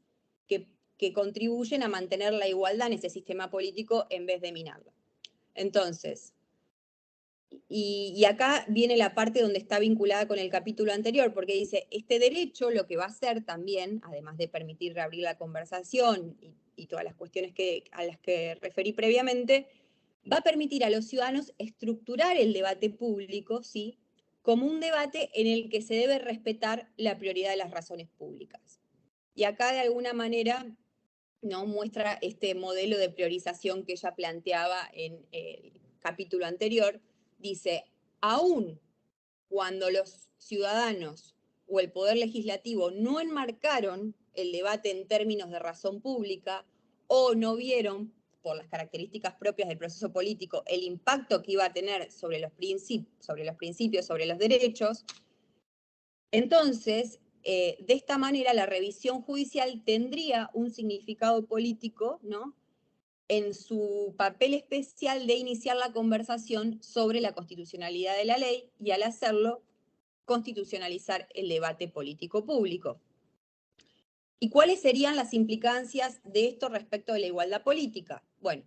[SPEAKER 2] que contribuyen a mantener la igualdad en ese sistema político en vez de minarla. Entonces, y acá viene la parte donde está vinculada con el capítulo anterior, porque dice, este derecho lo que va a hacer también, además de permitir reabrir la conversación y todas las cuestiones a las que referí previamente, va a permitir a los ciudadanos estructurar el debate público, ¿sí?, como un debate en el que se debe respetar la prioridad de las razones públicas. Y acá de alguna manera, ¿no?, muestra este modelo de priorización que ella planteaba en el capítulo anterior. Dice, aún cuando los ciudadanos o el poder legislativo no enmarcaron el debate en términos de razón pública o no vieron, por las características propias del proceso político, el impacto que iba a tener sobre los principios, sobre los derechos, entonces, de esta manera, la revisión judicial tendría un significado político, ¿no?, en su papel especial de iniciar la conversación sobre la constitucionalidad de la ley y, al hacerlo, constitucionalizar el debate político público. ¿Y cuáles serían las implicancias de esto respecto de la igualdad política? Bueno,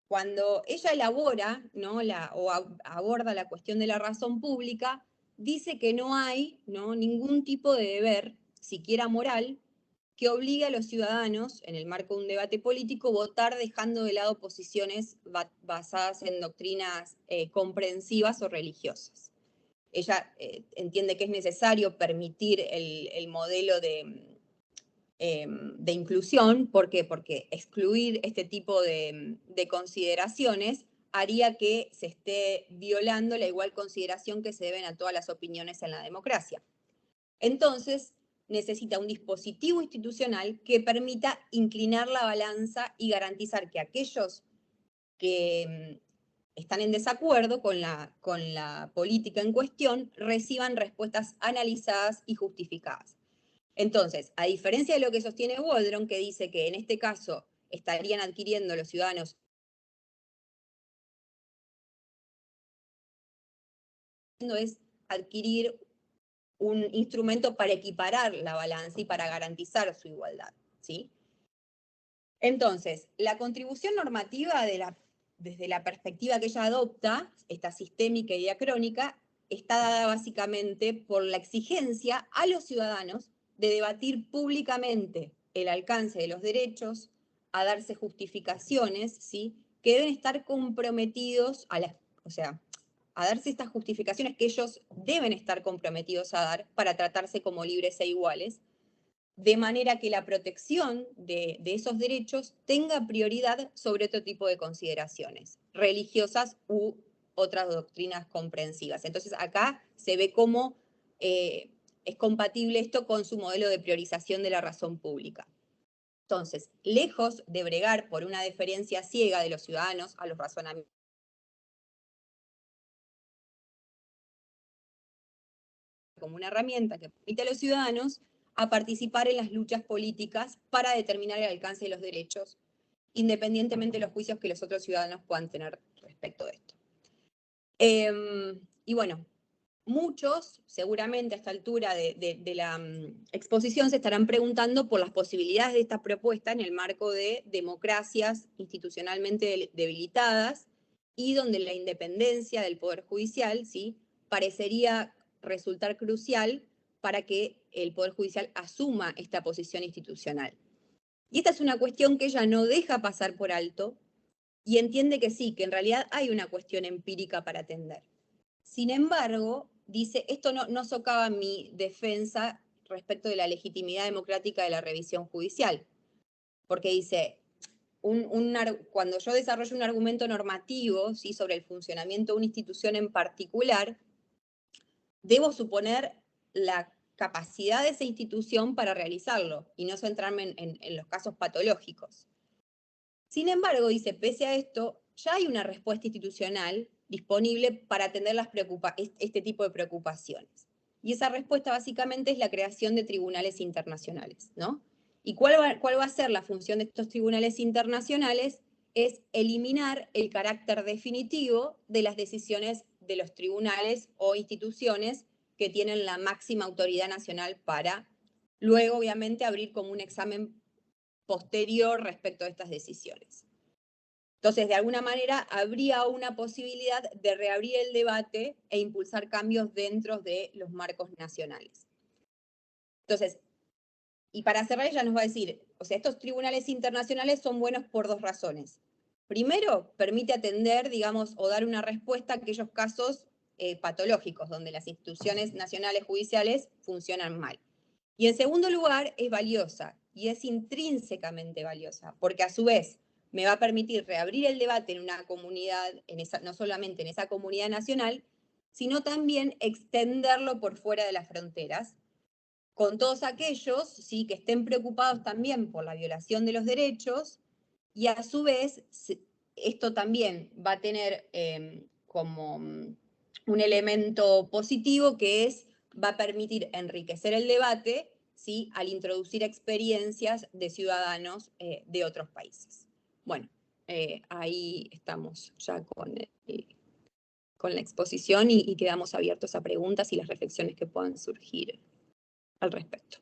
[SPEAKER 2] cuando ella elabora, ¿no?, aborda la cuestión de la razón pública, dice que no hay, ¿no?, ningún tipo de deber, siquiera moral, que obligue a los ciudadanos, en el marco de un debate político, votar dejando de lado posiciones basadas en doctrinas comprensivas o religiosas. Ella entiende que es necesario permitir el modelo de inclusión. ¿Por qué? Porque excluir este tipo de consideraciones haría que se esté violando la igual consideración que se deben a todas las opiniones en la democracia. Entonces, necesita un dispositivo institucional que permita inclinar la balanza y garantizar que aquellos que están en desacuerdo con la política en cuestión reciban respuestas analizadas y justificadas. Entonces, a diferencia de lo que sostiene Waldron, que dice que en este caso estarían adquiriendo los ciudadanos es adquirir un instrumento para equiparar la balanza y para garantizar su igualdad, ¿sí? Entonces, la contribución normativa desde la perspectiva que ella adopta, esta sistémica y diacrónica, está dada básicamente por la exigencia a los ciudadanos de debatir públicamente el alcance de los derechos, a darse justificaciones, ¿sí?, que deben estar comprometidos a darse estas justificaciones que ellos deben estar comprometidos a dar para tratarse como libres e iguales, de manera que la protección de esos derechos tenga prioridad sobre otro tipo de consideraciones, religiosas u otras doctrinas comprensivas. Entonces acá se ve cómo es compatible esto con su modelo de priorización de la razón pública. Entonces, lejos de bregar por una deferencia ciega de los ciudadanos a los razonamientos como una herramienta que permite a los ciudadanos a participar en las luchas políticas para determinar el alcance de los derechos, independientemente de los juicios que los otros ciudadanos puedan tener respecto de esto. Y bueno, muchos, seguramente a esta altura de la exposición, se estarán preguntando por las posibilidades de esta propuesta en el marco de democracias institucionalmente debilitadas y donde la independencia del Poder Judicial, ¿sí?, parecería resultar crucial para que el Poder Judicial asuma esta posición institucional. Y esta es una cuestión que ella no deja pasar por alto y entiende que sí, que en realidad hay una cuestión empírica para atender. Sin embargo, dice, esto no socava mi defensa respecto de la legitimidad democrática de la revisión judicial, porque dice, cuando yo desarrollo un argumento normativo, ¿sí?, sobre el funcionamiento de una institución en particular, debo suponer la capacidad de esa institución para realizarlo y no centrarme en los casos patológicos. Sin embargo, dice, pese a esto, ya hay una respuesta institucional disponible para atender este tipo de preocupaciones. Y esa respuesta básicamente es la creación de tribunales internacionales, ¿no? ¿Y cuál va a ser la función de estos tribunales internacionales? Es eliminar el carácter definitivo de las decisiones de los tribunales o instituciones que tienen la máxima autoridad nacional para luego, obviamente, abrir como un examen posterior respecto a estas decisiones. Entonces, de alguna manera, habría una posibilidad de reabrir el debate e impulsar cambios dentro de los marcos nacionales. Entonces, y para cerrar, ella nos va a decir, o sea, estos tribunales internacionales son buenos por dos razones. Primero, permite atender, digamos, o dar una respuesta a aquellos casos patológicos, donde las instituciones nacionales judiciales funcionan mal. Y en segundo lugar, es valiosa, y es intrínsecamente valiosa, porque a su vez me va a permitir reabrir el debate en una comunidad, no solamente en esa comunidad nacional, sino también extenderlo por fuera de las fronteras, con todos aquellos, ¿sí?, que estén preocupados también por la violación de los derechos, y a su vez esto también va a tener como un elemento positivo, que va a permitir enriquecer el debate, ¿sí?, al introducir experiencias de ciudadanos de otros países. Bueno, ahí estamos ya con la exposición y quedamos abiertos a preguntas y las reflexiones que puedan surgir al respecto.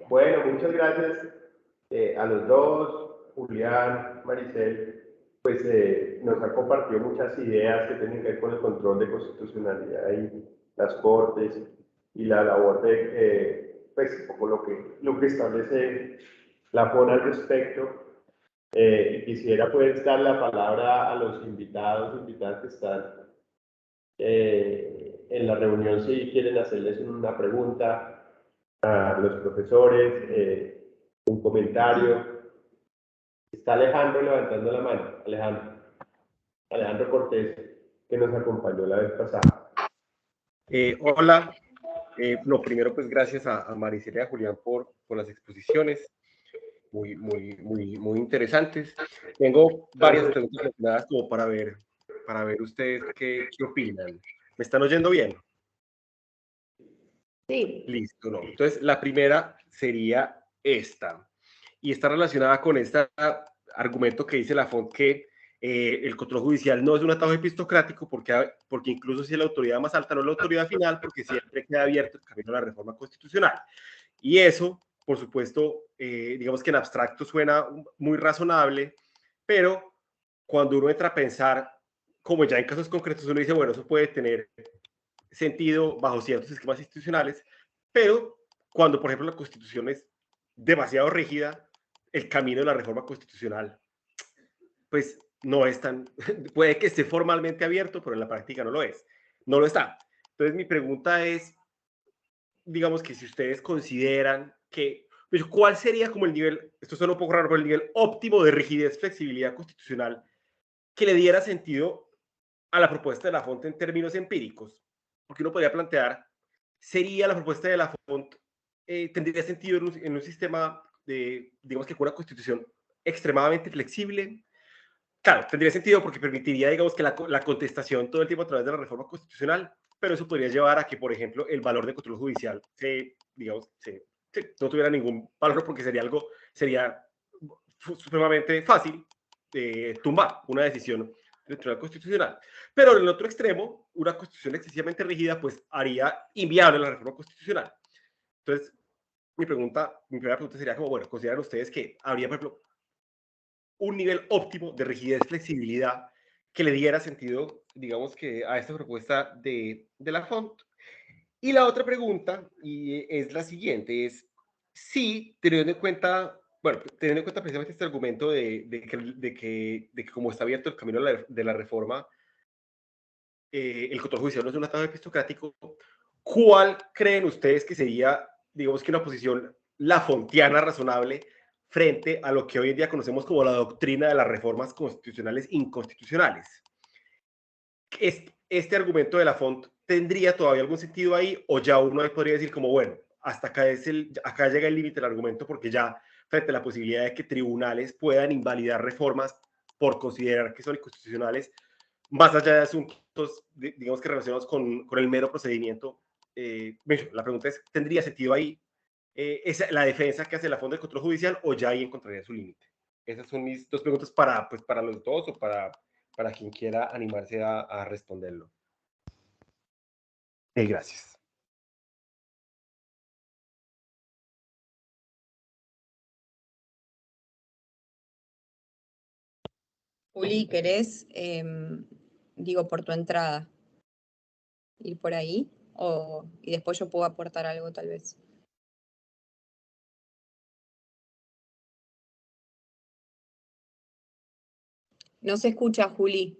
[SPEAKER 3] Bueno, muchas gracias a los dos, Julián, Maricel, pues nos han compartido muchas ideas que tienen que ver con el control de constitucionalidad y las cortes y la labor de, pues, como lo que establece la FON al respecto. Y quisiera pues dar la palabra a los invitadas que están en la reunión, si quieren hacerles una pregunta a los profesores, un comentario. Está Alejandro levantando la mano. Alejandro Cortés, que nos acompañó la vez pasada.
[SPEAKER 4] Hola. No, primero pues gracias a Maricel y a Julián por las exposiciones. Muy interesantes. Tengo varias preguntas relacionadas como para ver ustedes qué opinan. ¿Me están oyendo bien?
[SPEAKER 2] Sí.
[SPEAKER 4] Listo, no. Entonces, la primera sería esta. Y está relacionada con este argumento que dice la FON, que el control judicial no es un atajo epistocrático, porque incluso si es la autoridad más alta, no es la autoridad final, porque siempre queda abierto el camino a la reforma constitucional. Y eso, por supuesto, digamos que en abstracto suena muy razonable, pero cuando uno entra a pensar, como ya en casos concretos, uno dice, bueno, eso puede tener sentido bajo ciertos esquemas institucionales, pero cuando, por ejemplo, la Constitución es demasiado rígida, el camino de la reforma constitucional, pues no es tan, puede que esté formalmente abierto, pero en la práctica no lo es, no lo está. Entonces mi pregunta es, digamos que si ustedes consideran que, pues, ¿cuál sería como el nivel, esto suena un poco raro, pero el nivel óptimo de rigidez, flexibilidad constitucional que le diera sentido a la propuesta de la FONT en términos empíricos? Porque uno podría plantear, ¿sería la propuesta de la FONT, tendría sentido en un sistema digamos que con una constitución extremadamente flexible. Claro, tendría sentido porque permitiría, digamos, que la contestación todo el tiempo a través de la reforma constitucional, pero eso podría llevar a que, por ejemplo, el valor de control judicial no tuviera ningún valor porque sería supremamente fácil tumbar una decisión del Tribunal Constitucional. Pero en el otro extremo, una constitución excesivamente rígida, pues haría inviable la reforma constitucional. Entonces, mi primera pregunta sería como, bueno, ¿consideran ustedes que habría, por ejemplo, un nivel óptimo de rigidez, flexibilidad que le diera sentido, digamos, que a esta propuesta de la Font? Y la otra pregunta es la siguiente, es si, teniendo en cuenta precisamente este argumento de que como está abierto el camino de la reforma, el control judicial no es un atado epistocrático, ¿cuál creen ustedes que sería, digamos, que una posición lafontiana razonable frente a lo que hoy en día conocemos como la doctrina de las reformas constitucionales inconstitucionales? ¿Este argumento de la Font tendría todavía algún sentido ahí, o ya uno podría decir como, bueno, hasta acá, acá llega el límite del argumento, porque ya frente a la posibilidad de que tribunales puedan invalidar reformas por considerar que son inconstitucionales, más allá de asuntos, digamos, que relacionados con el mero procedimiento? La pregunta es, ¿tendría sentido ahí la defensa que hace la Font del control judicial, o ya ahí encontraría su límite? Esas son mis dos preguntas para los dos, o para quien quiera animarse a responderlo. Gracias.
[SPEAKER 2] Juli, ¿querés, digo, por tu entrada, ir por ahí? Y después yo puedo aportar algo, tal vez. No se escucha, Juli.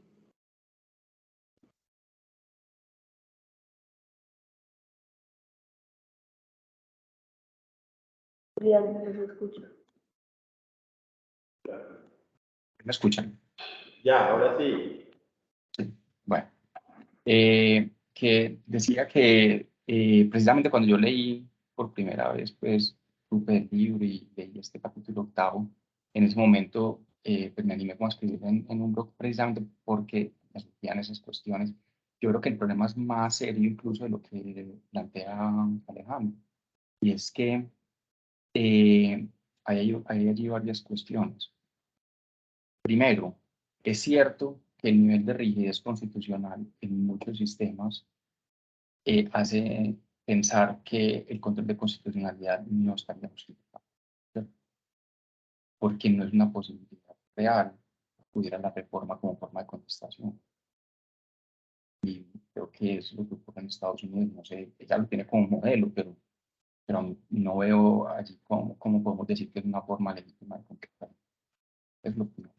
[SPEAKER 1] ¿Me escuchan?
[SPEAKER 3] Ya, ahora sí.
[SPEAKER 1] Sí. Bueno, que decía que precisamente cuando yo leí por primera vez, pues, supe el libro y leí este capítulo octavo, en ese momento pues me animé como a escribir en un blog precisamente porque me surgían esas cuestiones. Yo creo que el problema es más serio incluso de lo que plantea Alejandro, y es que hay allí varias cuestiones. Primero, es cierto que el nivel de rigidez constitucional en muchos sistemas hace pensar que el control de constitucionalidad no estaría justificado, ¿cierto? Porque no es una posibilidad real acudir a la reforma como forma de contestación. Y creo que es lo que ocurre en Estados Unidos, no sé, ella lo tiene como modelo, pero no veo allí cómo podemos decir que es una forma legítima de contestar. Es lo primero.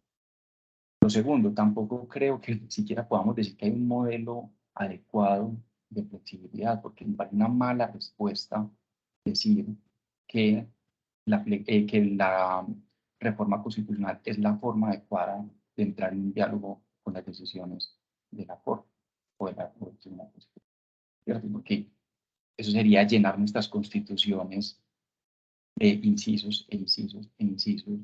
[SPEAKER 1] Lo segundo, tampoco creo que siquiera podamos decir que hay un modelo adecuado de flexibilidad, porque me parece una mala respuesta decir que la reforma constitucional es la forma adecuada de entrar en un diálogo con las decisiones de la Corte o del Tribunal Constitucional, porque eso sería llenar nuestras constituciones de incisos e incisos e incisos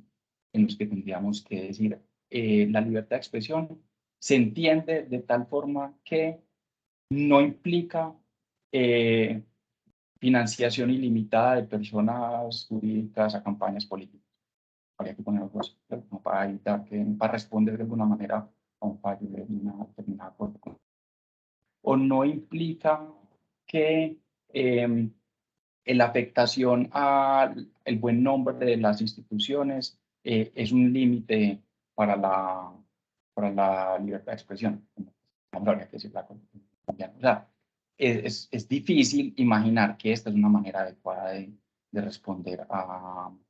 [SPEAKER 1] en los que tendríamos que decir la libertad de expresión se entiende de tal forma que no implica financiación ilimitada de personas jurídicas a campañas políticas. Habría que poner algo así, como para evitar para responder de alguna manera a un fallo de una determinada corte. O no implica que la afectación al buen nombre de las instituciones es un límite para la libertad de expresión. Habría que decir la cosa. O sea, es difícil imaginar que esta es una manera adecuada de responder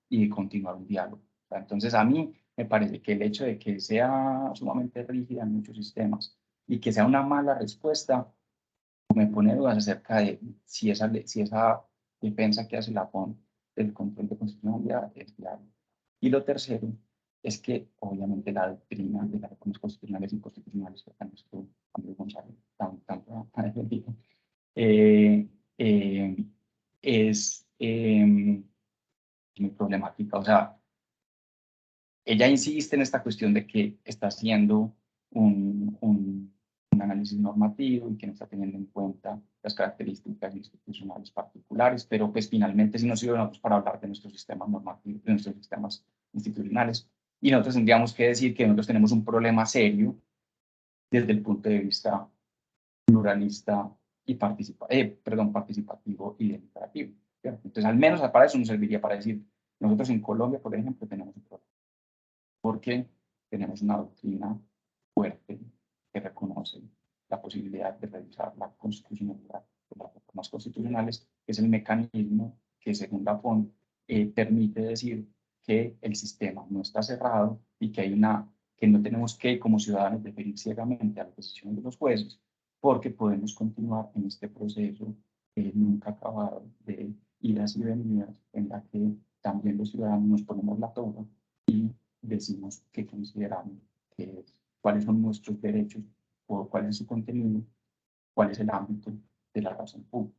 [SPEAKER 1] y de continuar un diálogo. O sea, entonces, a mí me parece que el hecho de que sea sumamente rígida en muchos sistemas y que sea una mala respuesta, me pone dudas acerca de si esa defensa que hace la FON del control de constitucionalidad es viable. Y lo tercero es que, obviamente, la doctrina de las reformas constitucionales y inconstitucionales que acá nuestro Andrés González tanto ha defendido, es muy problemática. O sea, ella insiste en esta cuestión de que está haciendo un análisis normativo y que no está teniendo en cuenta las características institucionales particulares, pero pues finalmente sí nos sirve para hablar de nuestros sistemas normativos, de nuestros sistemas institucionales. Y nosotros tendríamos que decir que nosotros tenemos un problema serio desde el punto de vista pluralista y participativo y deliberativo. Entonces, al menos para eso nos serviría para decir, nosotros en Colombia, por ejemplo, tenemos un problema, porque tenemos una doctrina fuerte que reconoce la posibilidad de revisar la constitucionalidad de las reformas constitucionales, que es el mecanismo que, según la FON, permite decir que el sistema no está cerrado y que que no tenemos que, como ciudadanos, deferir ciegamente a las decisiones de los jueces, porque podemos continuar en este proceso nunca acabado de idas y venidas, en la que también los ciudadanos nos ponemos la toga y decimos qué consideramos que es, cuáles son nuestros derechos, o cuál es su contenido, cuál es el ámbito de la razón pública.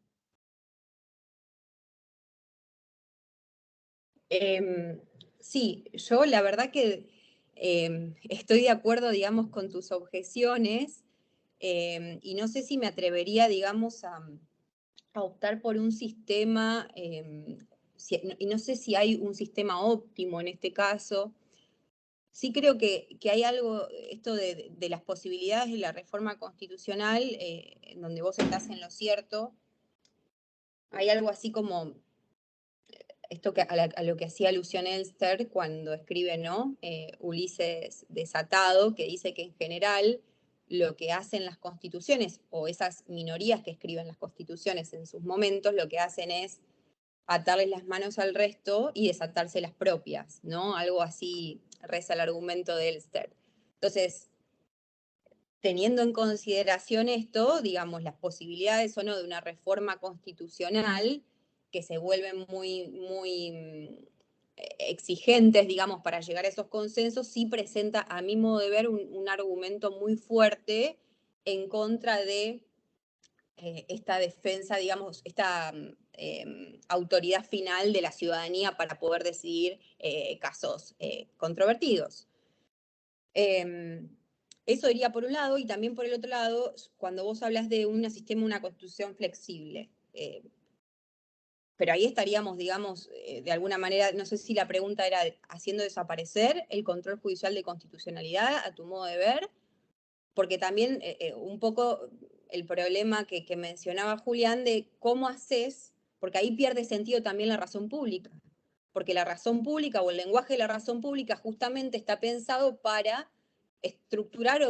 [SPEAKER 2] Sí, yo la verdad que estoy de acuerdo, digamos, con tus objeciones y no sé si me atrevería, digamos, a optar por un sistema, y no sé si hay un sistema óptimo en este caso. Sí creo que hay algo, esto de las posibilidades de la reforma constitucional, en donde vos estás en lo cierto. Hay algo así como esto a lo que hacía alusión Elster cuando escribe, ¿no? Ulises desatado, que dice que en general lo que hacen las constituciones, o esas minorías que escriben las constituciones en sus momentos, lo que hacen es atarles las manos al resto y desatarse las propias, ¿no? Algo así reza el argumento de Elster. Entonces, teniendo en consideración esto, digamos, las posibilidades o no de una reforma constitucional que se vuelven muy exigentes, digamos, para llegar a esos consensos, sí presenta, a mi modo de ver, un argumento muy fuerte en contra de esta defensa, digamos, esta autoridad final de la ciudadanía para poder decidir casos controvertidos. Eso iría por un lado, y también por el otro lado, cuando vos hablas de un sistema, una constitución flexible. Pero ahí estaríamos, digamos, de alguna manera, no sé si la pregunta era haciendo desaparecer el control judicial de constitucionalidad, a tu modo de ver, porque también un poco el problema que mencionaba Julián de cómo haces, porque ahí pierde sentido también la razón pública, porque la razón pública o el lenguaje de la razón pública justamente está pensado para estructurar o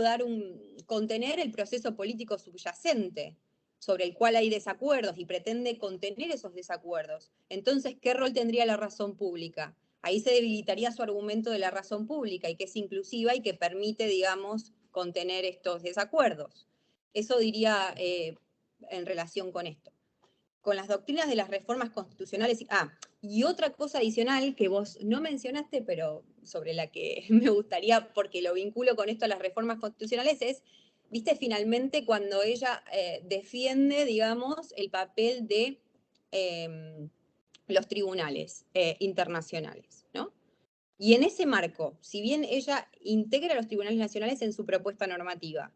[SPEAKER 2] contener el proceso político subyacente sobre el cual hay desacuerdos y pretende contener esos desacuerdos. Entonces, ¿qué rol tendría la razón pública? Ahí se debilitaría su argumento de la razón pública y que es inclusiva y que permite, digamos, contener estos desacuerdos. Eso diría en relación con esto. Con las doctrinas de las reformas constitucionales. Y otra cosa adicional que vos no mencionaste, pero sobre la que me gustaría, porque lo vinculo con esto a las reformas constitucionales, es, viste, finalmente cuando ella defiende, digamos, el papel de los tribunales internacionales, ¿no? Y en ese marco, si bien ella integra a los tribunales nacionales en su propuesta normativa,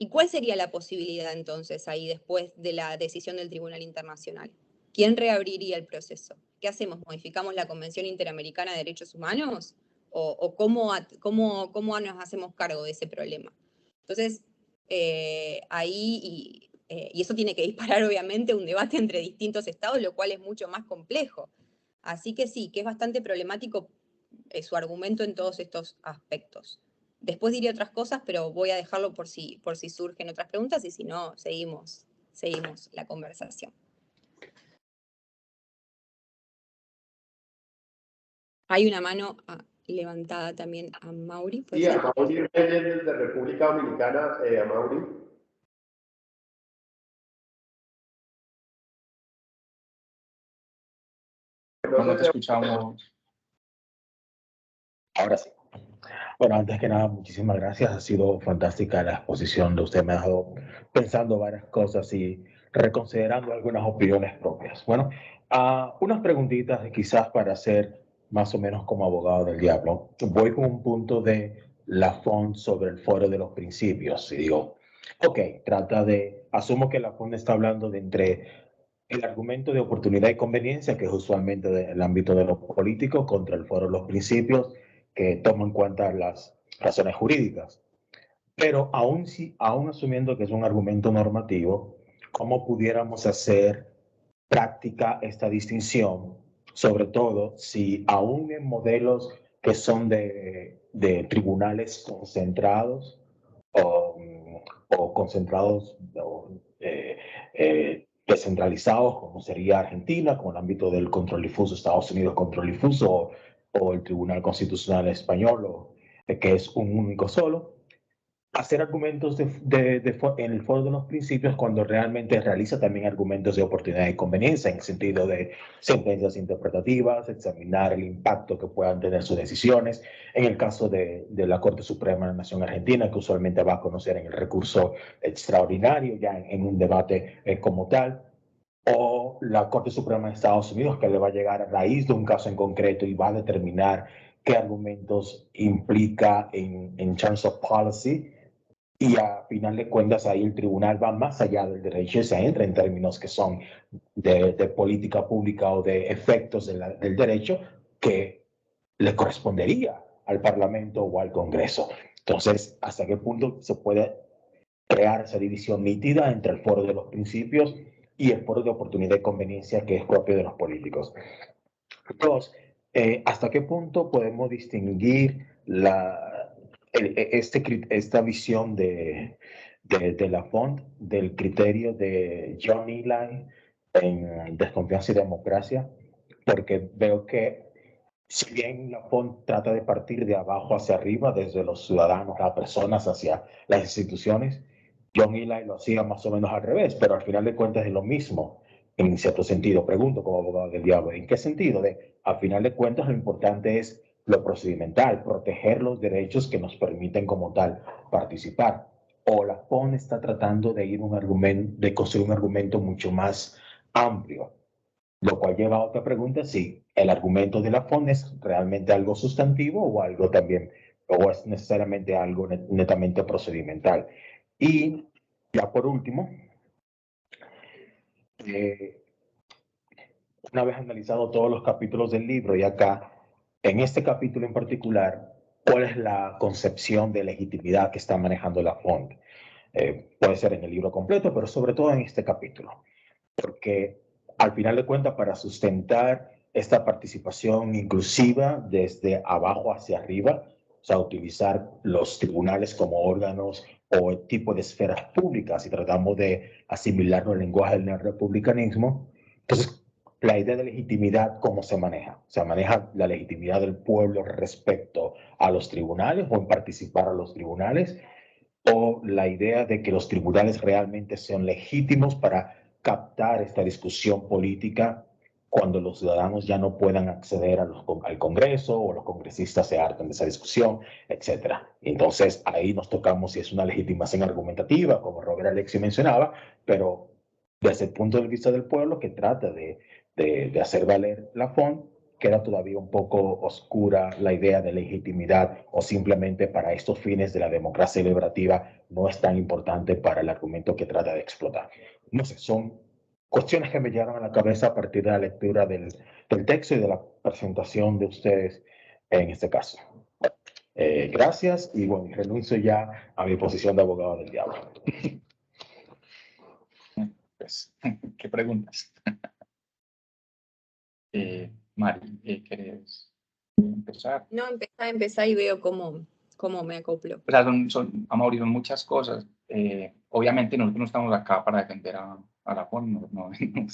[SPEAKER 2] ¿y cuál sería la posibilidad entonces ahí después de la decisión del Tribunal Internacional? ¿Quién reabriría el proceso? ¿Qué hacemos? ¿Modificamos la Convención Interamericana de Derechos Humanos? ¿O cómo nos hacemos cargo de ese problema? Entonces, ahí, y eso tiene que disparar obviamente un debate entre distintos estados, lo cual es mucho más complejo. Así que sí, que es bastante problemático su argumento en todos estos aspectos. Después diré otras cosas, pero voy a dejarlo por si surgen otras preguntas y si no, seguimos la conversación. Hay una mano levantada también a Mauri.
[SPEAKER 3] Sí, a Mauri Reyes desde República Dominicana, a Mauri.
[SPEAKER 1] No te escuchamos.
[SPEAKER 5] Ahora sí. Bueno, antes que nada, muchísimas gracias. Ha sido fantástica la exposición de usted. Me ha dejado pensando varias cosas y reconsiderando algunas opiniones propias. Bueno, unas preguntitas quizás para ser más o menos como abogado del diablo. Voy con un punto de Lafont sobre el foro de los principios y digo, ok, asumo que Lafont está hablando de entre el argumento de oportunidad y conveniencia, que es usualmente del ámbito de los políticos, contra el foro de los principios, que toma en cuenta las razones jurídicas. Pero aún asumiendo que es un argumento normativo, ¿cómo pudiéramos hacer práctica esta distinción? Sobre todo si aún en modelos que son de tribunales concentrados o concentrados descentralizados, como sería Argentina, con el ámbito del control difuso, Estados Unidos control difuso, o el Tribunal Constitucional Español, que es un único solo, hacer argumentos en el foro de los principios cuando realmente realiza también argumentos de oportunidad y conveniencia, en el sentido de sentencias interpretativas, examinar el impacto que puedan tener sus decisiones. En el caso de la Corte Suprema de la Nación Argentina, que usualmente va a conocer en el recurso extraordinario, ya en un debate como tal, o la Corte Suprema de Estados Unidos, que le va a llegar a raíz de un caso en concreto y va a determinar qué argumentos implica en terms of policy. Y a final de cuentas ahí el tribunal va más allá del derecho y se entra en términos que son de política pública o de efectos del derecho que le correspondería al Parlamento o al Congreso. Entonces, ¿hasta qué punto se puede crear esa división nítida entre el foro de los principios y el foro de oportunidad y conveniencia que es propio de los políticos? Dos, ¿hasta qué punto podemos distinguir esta visión de Lafont del criterio de John Ely en Desconfianza y Democracia? Porque veo que si bien Lafont trata de partir de abajo hacia arriba, desde los ciudadanos, las personas, hacia las instituciones, John Ely lo hacía más o menos al revés, pero al final de cuentas es lo mismo, en cierto sentido. Pregunto como abogado del diablo, ¿en qué sentido? Al final de cuentas lo importante es lo procedimental, proteger los derechos que nos permiten como tal participar. O Lafont está tratando de construir un argumento mucho más amplio, lo cual lleva a otra pregunta, si el argumento de Lafont es realmente algo sustantivo o algo también, o es necesariamente algo netamente procedimental. Y ya por último, una vez analizado todos los capítulos del libro y acá, en este capítulo en particular, ¿cuál es la concepción de legitimidad que está manejando Lafont? Puede ser en el libro completo, pero sobre todo en este capítulo, porque al final de cuentas, para sustentar esta participación inclusiva desde abajo hacia arriba, o sea, utilizar los tribunales como órganos o el tipo de esferas públicas, y tratamos de asimilarlo al lenguaje del neorrepublicanismo. Entonces, la idea de legitimidad, ¿cómo se maneja? ¿Se maneja la legitimidad del pueblo respecto a los tribunales o en participar a los tribunales? ¿O la idea de que los tribunales realmente sean legítimos para captar esta discusión política cuando los ciudadanos ya no puedan acceder al Congreso o los congresistas se hartan de esa discusión, etcétera? Entonces ahí nos tocamos si es una legitimación argumentativa, como Robert Alexi mencionaba, pero desde el punto de vista del pueblo que trata de hacer valer Lafont, queda todavía un poco oscura la idea de legitimidad, o simplemente para estos fines de la democracia deliberativa no es tan importante para el argumento que trata de explotar. No sé, son cuestiones que me llegaron a la cabeza a partir de la lectura del texto y de la presentación de ustedes en este caso. Gracias y bueno, renuncio ya a mi posición de abogado del diablo.
[SPEAKER 1] Pues, ¿qué preguntas? Mari, ¿querés empezar?
[SPEAKER 2] No, empezá y veo cómo me acoplo.
[SPEAKER 1] O sea, Amaury, son muchas cosas. Obviamente nosotros no estamos acá para defender a Lafont, no en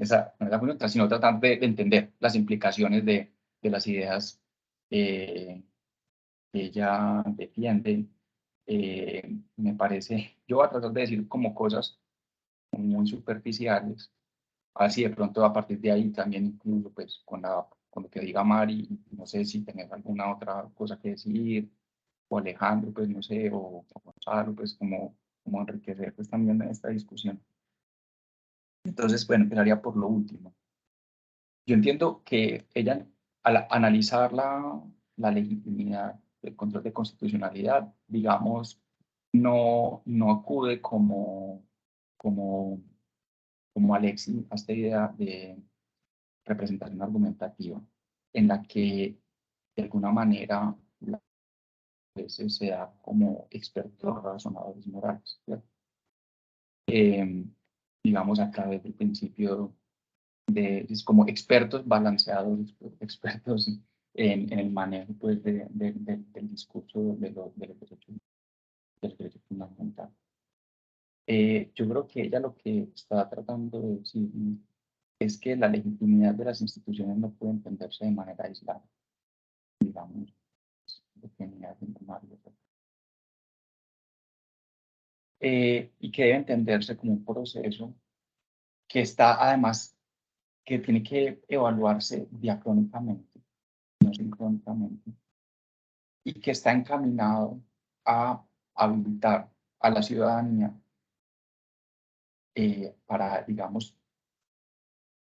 [SPEAKER 1] esa cuestión, sino tratar de entender las implicaciones de las ideas que ella defiende. Me parece, yo voy a tratar de decir como cosas muy superficiales, así de pronto a partir de ahí también incluso pues con lo que diga Mari, no sé si tenés alguna otra cosa que decir, o Alejandro, pues no sé, o Gonzalo, pues como enriquecer pues también esta discusión. Entonces, bueno, empezaría por lo último. Yo entiendo que ella, al analizar la legitimidad del control de constitucionalidad, digamos, no acude como Alexis a esta idea de representación argumentativa, en la que de alguna manera a veces se da como expertos razonadores morales, ¿cierto? Digamos acá desde el principio es como expertos balanceados, expertos en el manejo pues, del discurso de los derechos fundamentales. Yo creo que ella lo que está tratando de decir es que la legitimidad de las instituciones no puede entenderse de manera aislada, digamos, lo que venía haciendo Mario. Y que debe entenderse como un proceso que está además, que tiene que evaluarse diacrónicamente, no sincrónicamente, y que está encaminado a habilitar a la ciudadanía para, digamos,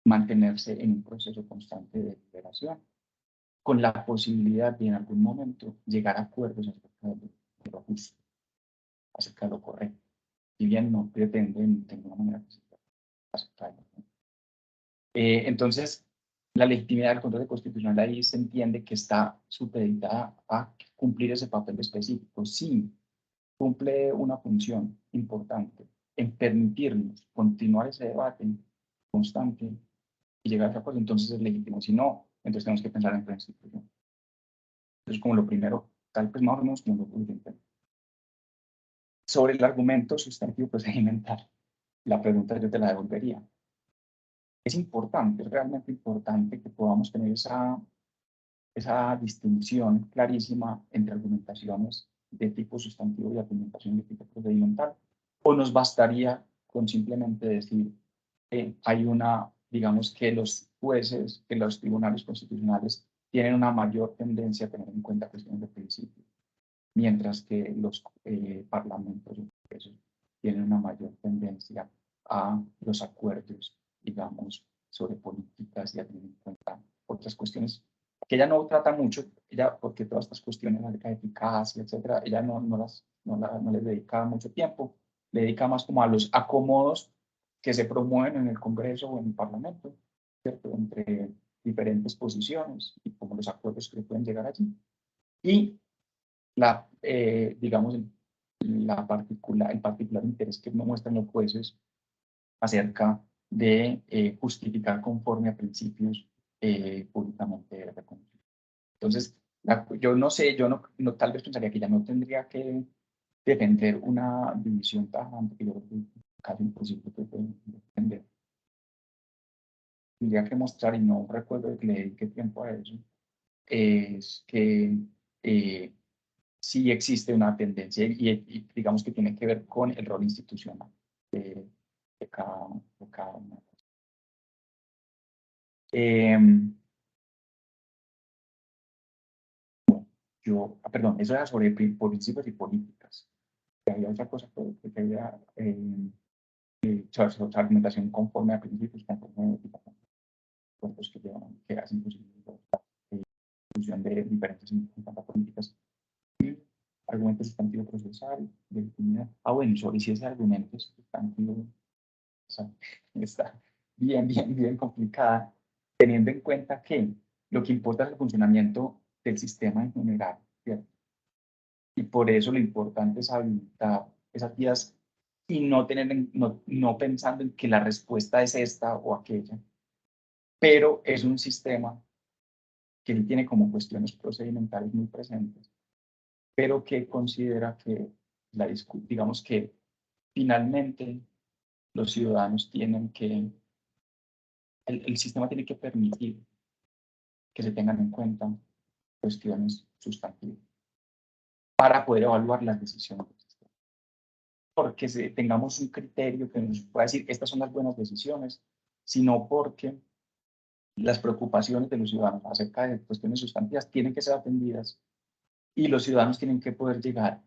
[SPEAKER 1] mantenerse en un proceso constante de liberación, con la posibilidad de en algún momento llegar a acuerdos acerca de lo justo, acerca de lo correcto, si bien no pretenden de ninguna manera que se aceptarlo, ¿no? Entonces, la legitimidad del control constitucional ahí se entiende que está supeditada a cumplir ese papel específico. Sí, cumple una función importante en permitirnos continuar ese debate constante y llegar a ese acuerdo, entonces es legítimo. Si no, entonces tenemos que pensar en la institución. Eso es como lo primero, tal vez más o menos como lo urgente. Sobre el argumento sustantivo procedimental, la pregunta yo te la devolvería. Es importante, es realmente importante que podamos tener esa distinción clarísima entre argumentaciones de tipo sustantivo y argumentación de tipo procedimental. ¿O nos bastaría con simplemente decir que hay digamos que los jueces, que los tribunales constitucionales tienen una mayor tendencia a tener en cuenta cuestiones de principio, mientras que los parlamentos tienen una mayor tendencia a los acuerdos, digamos, sobre políticas y a tener en cuenta otras cuestiones que ella no trata mucho, ella, porque todas estas cuestiones de eficacia, etcétera, ella no les dedica mucho tiempo, le dedica más como a los acomodos que se promueven en el Congreso o en el Parlamento, ¿cierto? Entre diferentes posiciones y como los acuerdos que pueden llegar allí. Y digamos, el particular interés que no muestran los jueces acerca de justificar conforme a principios públicamente reconocidos. Entonces, yo no sé, yo no, tal vez pensaría que ya no tendría que defender una división tajante, que yo creo que es casi imposible de defender. Tendría que mostrar, y no recuerdo que le dedique tiempo a eso, es que sí existe una tendencia y digamos que tiene que ver con el rol institucional de cada una. Perdón, eso era sobre principios y políticas. Y había otra cosa que quería, sobre argumentación conforme a principios, conforme a cuerpos que hacen posible la discusión de diferentes en cuanto a políticas. Argumento sustantivo procesal, legitimidad. Bueno, sobre si ese argumento sustantivo está bien complicada, teniendo en cuenta que lo que importa es el funcionamiento del sistema en general, ¿cierto? Y por eso lo importante es habilitar esas vías y no pensando en que la respuesta es esta o aquella, pero es un sistema que tiene como cuestiones procedimentales muy presentes, pero que considera que digamos que finalmente los ciudadanos tienen que, el sistema tiene que permitir que se tengan en cuenta cuestiones sustantivas para poder evaluar las decisiones del sistema. Porque tengamos un criterio que nos pueda decir estas son las buenas decisiones, sino porque las preocupaciones de los ciudadanos acerca de cuestiones sustantivas tienen que ser atendidas y los ciudadanos tienen que poder llegar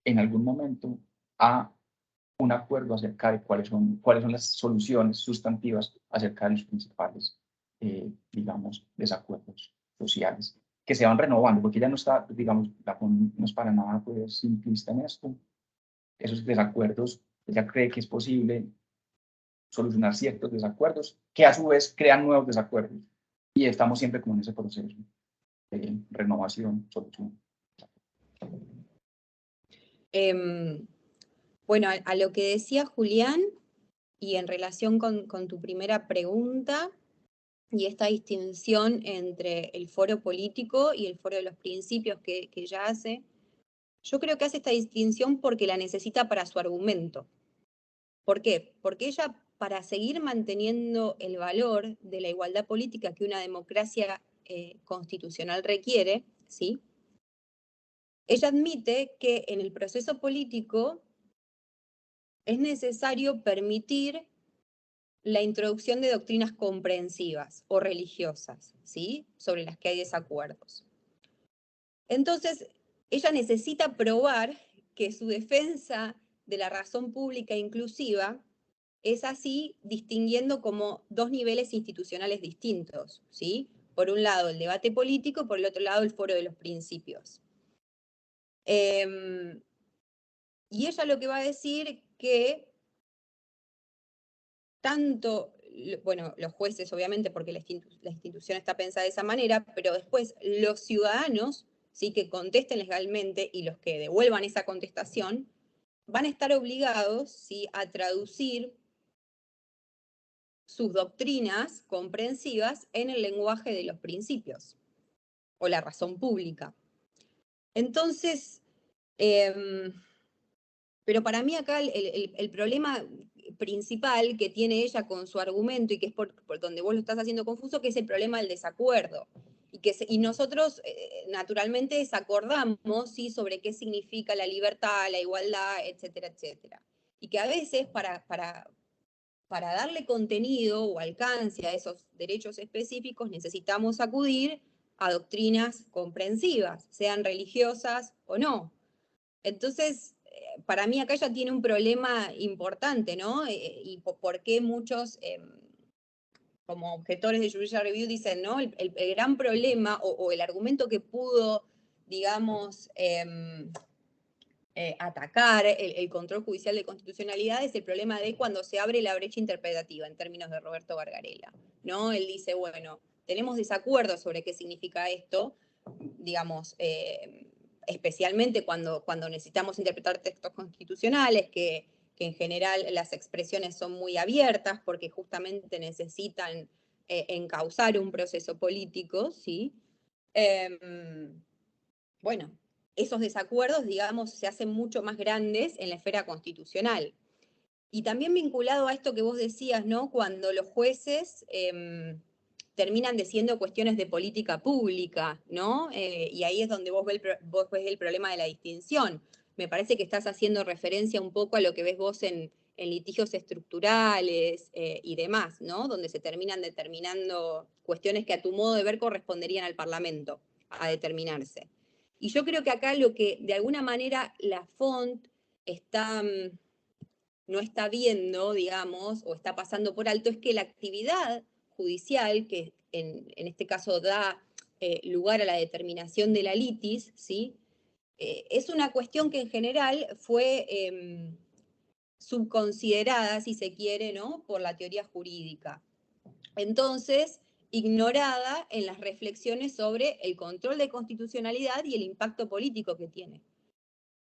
[SPEAKER 1] en algún momento a un acuerdo acerca de cuáles son las soluciones sustantivas acerca de los principales, digamos, desacuerdos sociales, que se van renovando, porque ya no está, digamos, la FONT no es para nada pues, simplista en esto. Esos desacuerdos, ella cree que es posible solucionar ciertos desacuerdos, que a su vez crean nuevos desacuerdos. Y estamos siempre como en ese proceso de renovación, solución.
[SPEAKER 2] Bueno, a lo que decía Julián, y en relación con tu primera pregunta, y esta distinción entre el foro político y el foro de los principios que ella hace, yo creo que hace esta distinción porque la necesita para su argumento. ¿Por qué? Porque ella, para seguir manteniendo el valor de la igualdad política que una democracia constitucional requiere, ¿sí? Ella admite que en el proceso político es necesario permitir la introducción de doctrinas comprensivas o religiosas, ¿sí? Sobre las que hay desacuerdos. Entonces, ella necesita probar que su defensa de la razón pública inclusiva es así, distinguiendo como dos niveles institucionales distintos, ¿sí? Por un lado el debate político, por el otro lado el foro de los principios. Y ella lo que va a decir que tanto, bueno, los jueces obviamente porque la institución está pensada de esa manera, pero después los ciudadanos, ¿sí? Que contesten legalmente y los que devuelvan esa contestación, van a estar obligados, ¿sí? A traducir sus doctrinas comprensivas en el lenguaje de los principios o la razón pública. Entonces, pero para mí acá el problema principal que tiene ella con su argumento y que es por donde vos lo estás haciendo confuso, que es el problema del desacuerdo. Y nosotros naturalmente desacordamos, ¿sí? Sobre qué significa la libertad, la igualdad, etcétera, etcétera. Y que a veces para darle contenido o alcance a esos derechos específicos necesitamos acudir a doctrinas comprensivas, sean religiosas o no. Entonces, para mí acá ya tiene un problema importante, ¿no? Y por qué muchos, como objetores de Judicial Review, dicen, ¿no? El gran problema o el argumento que pudo, digamos, atacar el control judicial de constitucionalidad es el problema de cuando se abre la brecha interpretativa, en términos de Roberto Bargarella, ¿no? Él dice, bueno, tenemos desacuerdos sobre qué significa esto, digamos, especialmente cuando necesitamos interpretar textos constitucionales, que en general las expresiones son muy abiertas porque justamente necesitan encauzar un proceso político, ¿sí? Bueno, esos desacuerdos, digamos, se hacen mucho más grandes en la esfera constitucional. Y también vinculado a esto que vos decías, ¿no? Cuando los jueces terminan diciendo cuestiones de política pública, ¿no? Y ahí es donde vos ves el problema de la distinción. Me parece que estás haciendo referencia un poco a lo que ves vos en litigios estructurales y demás, ¿no? Donde se terminan determinando cuestiones que a tu modo de ver corresponderían al Parlamento a determinarse. Y yo creo que acá lo que de alguna manera la FONT no está viendo, digamos, o está pasando por alto, es que la actividad judicial, que en este caso da lugar a la determinación de la litis, ¿sí? Es una cuestión que en general fue subconsiderada, si se quiere, ¿no? Por la teoría jurídica. Entonces, ignorada en las reflexiones sobre el control de constitucionalidad y el impacto político que tiene.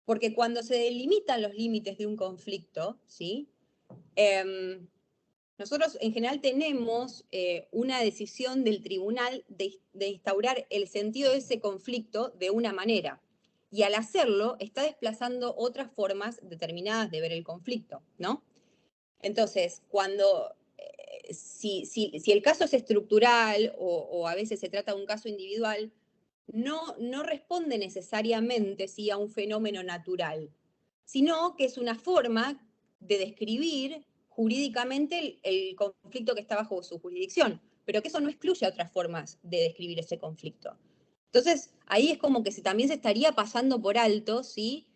[SPEAKER 2] Porque cuando se delimitan los límites de un conflicto, ¿sí? Nosotros en general tenemos una decisión del tribunal de instaurar el sentido de ese conflicto de una manera. Y al hacerlo, está desplazando otras formas determinadas de ver el conflicto, ¿no? Entonces, cuando si el caso es estructural o a veces se trata de un caso individual, no responde necesariamente ¿sí? A un fenómeno natural, sino que es una forma de describir jurídicamente el conflicto que está bajo su jurisdicción, pero que eso no excluye otras formas de describir ese conflicto. Entonces, ahí es como que también se estaría pasando por alto, ¿sí?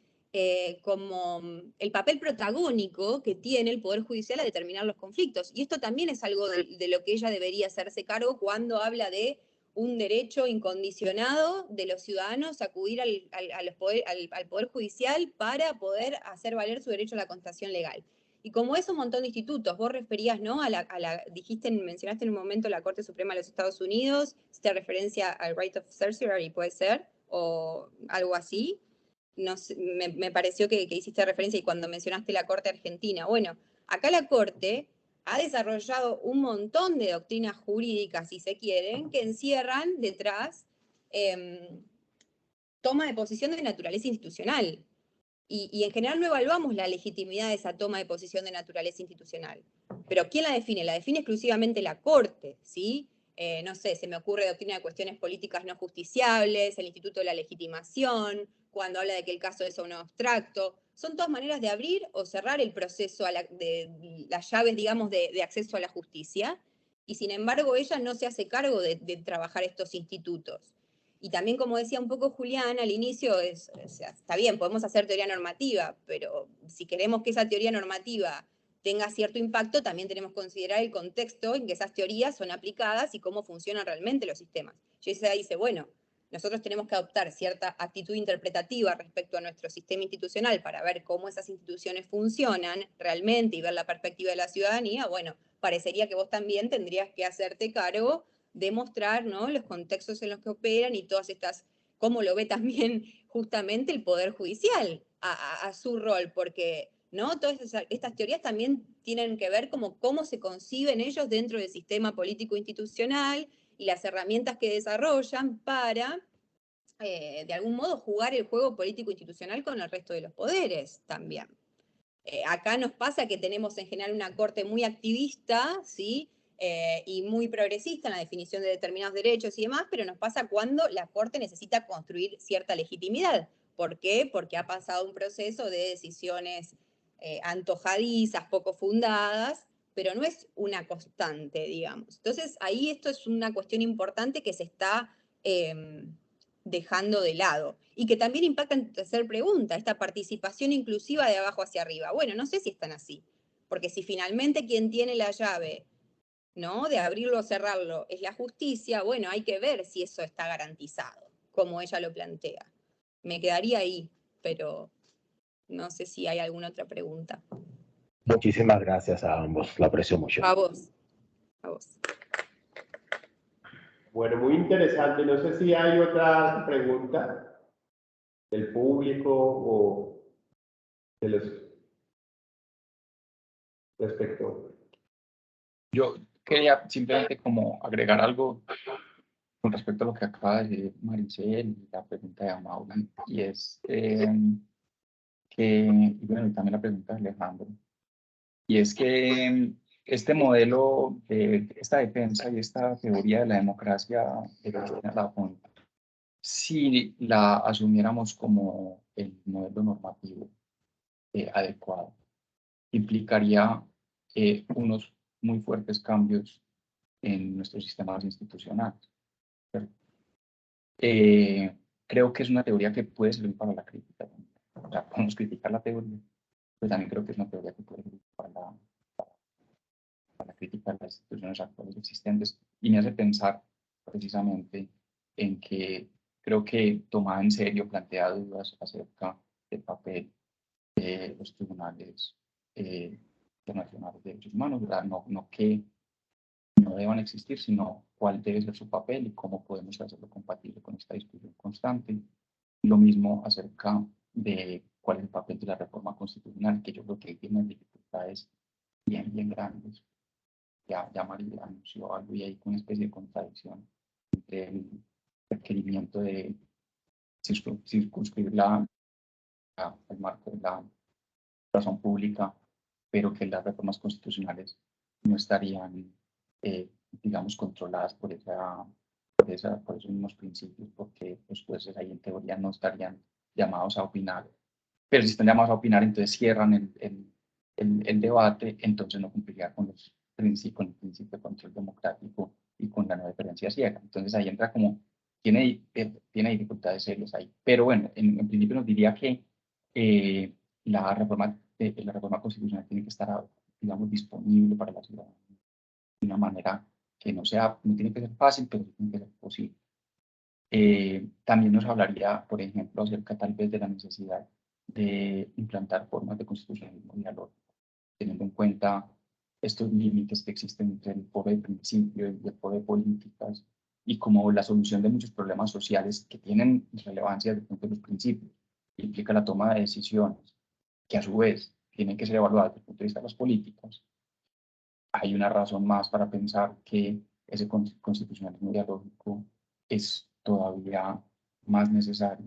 [SPEAKER 2] como el papel protagónico que tiene el Poder Judicial a determinar los conflictos. Y esto también es algo de lo que ella debería hacerse cargo cuando habla de un derecho incondicionado de los ciudadanos a acudir al Poder Judicial para poder hacer valer su derecho a la contestación legal. Y como es un montón de institutos, vos referías, ¿no? Mencionaste en un momento la Corte Suprema de los Estados Unidos, hiciste referencia al right of certiorari, puede ser, o algo así. No sé, me pareció que hiciste referencia y cuando mencionaste la Corte Argentina. Bueno, acá la Corte ha desarrollado un montón de doctrinas jurídicas, si se quieren, que encierran detrás toma de posición de naturaleza institucional. Y en general no evaluamos la legitimidad de esa toma de posición de naturaleza institucional. Pero ¿quién la define? La define exclusivamente la Corte, ¿sí? No sé, se me ocurre doctrina de cuestiones políticas no justiciables, el Instituto de la Legitimación, cuando habla de que el caso es un abstracto. Son todas maneras de abrir o cerrar el proceso, de las llaves, digamos, de acceso a la justicia. Y sin embargo, ella no se hace cargo de trabajar estos institutos. Y también, como decía un poco Julián al inicio, o sea, está bien, podemos hacer teoría normativa, pero si queremos que esa teoría normativa tenga cierto impacto, también tenemos que considerar el contexto en que esas teorías son aplicadas y cómo funcionan realmente los sistemas. Ella dice, bueno, nosotros tenemos que adoptar cierta actitud interpretativa respecto a nuestro sistema institucional para ver cómo esas instituciones funcionan realmente y ver la perspectiva de la ciudadanía. Bueno, parecería que vos también tendrías que hacerte cargo de mostrar, ¿no?, los contextos en los que operan y todas estas, cómo lo ve también justamente el Poder Judicial a su rol, porque, ¿no?, todas estas teorías también tienen que ver como cómo se conciben ellos dentro del sistema político institucional y las herramientas que desarrollan para, de algún modo, jugar el juego político institucional con el resto de los poderes también. Acá nos pasa que tenemos en general una corte muy activista, ¿sí?, y muy progresista en la definición de determinados derechos y demás, pero nos pasa cuando la Corte necesita construir cierta legitimidad. ¿Por qué? Porque ha pasado un proceso de decisiones antojadizas, poco fundadas, pero no es una constante, digamos. Entonces, ahí esto es una cuestión importante que se está dejando de lado. Y que también impacta en tercer pregunta, esta participación inclusiva de abajo hacia arriba. Bueno, no sé si están así, porque si finalmente quien tiene la llave, ¿no?, de abrirlo o cerrarlo es la justicia, bueno, hay que ver si eso está garantizado, como ella lo plantea. Me quedaría ahí, pero no sé si hay alguna otra pregunta.
[SPEAKER 5] Muchísimas gracias a ambos, lo aprecio mucho.
[SPEAKER 2] A vos. A vos.
[SPEAKER 3] Bueno, muy interesante. No sé si hay otra pregunta del público o de los respecto.
[SPEAKER 1] Yo quería simplemente como agregar algo con respecto a lo que acaba de decir Maricel y la pregunta de Amaury, y es y bueno, y también la pregunta de Alejandro, y es que este modelo, esta defensa y esta teoría de la democracia de la FONT, si la asumiéramos como el modelo normativo adecuado, implicaría unos muy fuertes cambios en nuestros sistemas institucionales. Creo que es una teoría que puede servir para la crítica. O sea, podemos criticar la teoría, pero también creo que es una teoría que puede servir para la crítica de las instituciones actuales existentes. Y me hace pensar precisamente en que creo que tomada en serio plantea dudas acerca del papel de los tribunales internacionales de derechos humanos, ¿verdad? No que no deban existir, sino cuál debe ser su papel y cómo podemos hacerlo compatible con esta discusión constante. Lo mismo acerca de cuál es el papel de la reforma constitucional, que yo creo que tiene dificultades bien grandes. Ya María anunció algo y hay una especie de contradicción entre el requerimiento de circunscribir el marco de la razón pública, pero que las reformas constitucionales no estarían, digamos, controladas por esos mismos principios, porque los jueces ahí en teoría no estarían llamados a opinar. Pero si están llamados a opinar, entonces cierran el debate, entonces no cumpliría con el principio de control democrático y con la no deferencia ciega. Entonces ahí entra como, tiene dificultades serias ahí. Pero bueno, en principio nos diría que la reforma constitucional tiene que estar, digamos, disponible para la ciudadanía de una manera que no tiene que ser fácil, pero tiene que ser posible. También nos hablaría, por ejemplo, acerca tal vez de la necesidad de implantar formas de constitucionalismo dialógico, teniendo en cuenta estos límites que existen entre el foro de principios y el foro de políticas, y como la solución de muchos problemas sociales que tienen relevancia desde el punto de los principios, implica la toma de decisiones, que a su vez tienen que ser evaluadas desde el punto de vista de las políticas. Hay una razón más para pensar que ese constitucionalismo dialógico es todavía más necesario,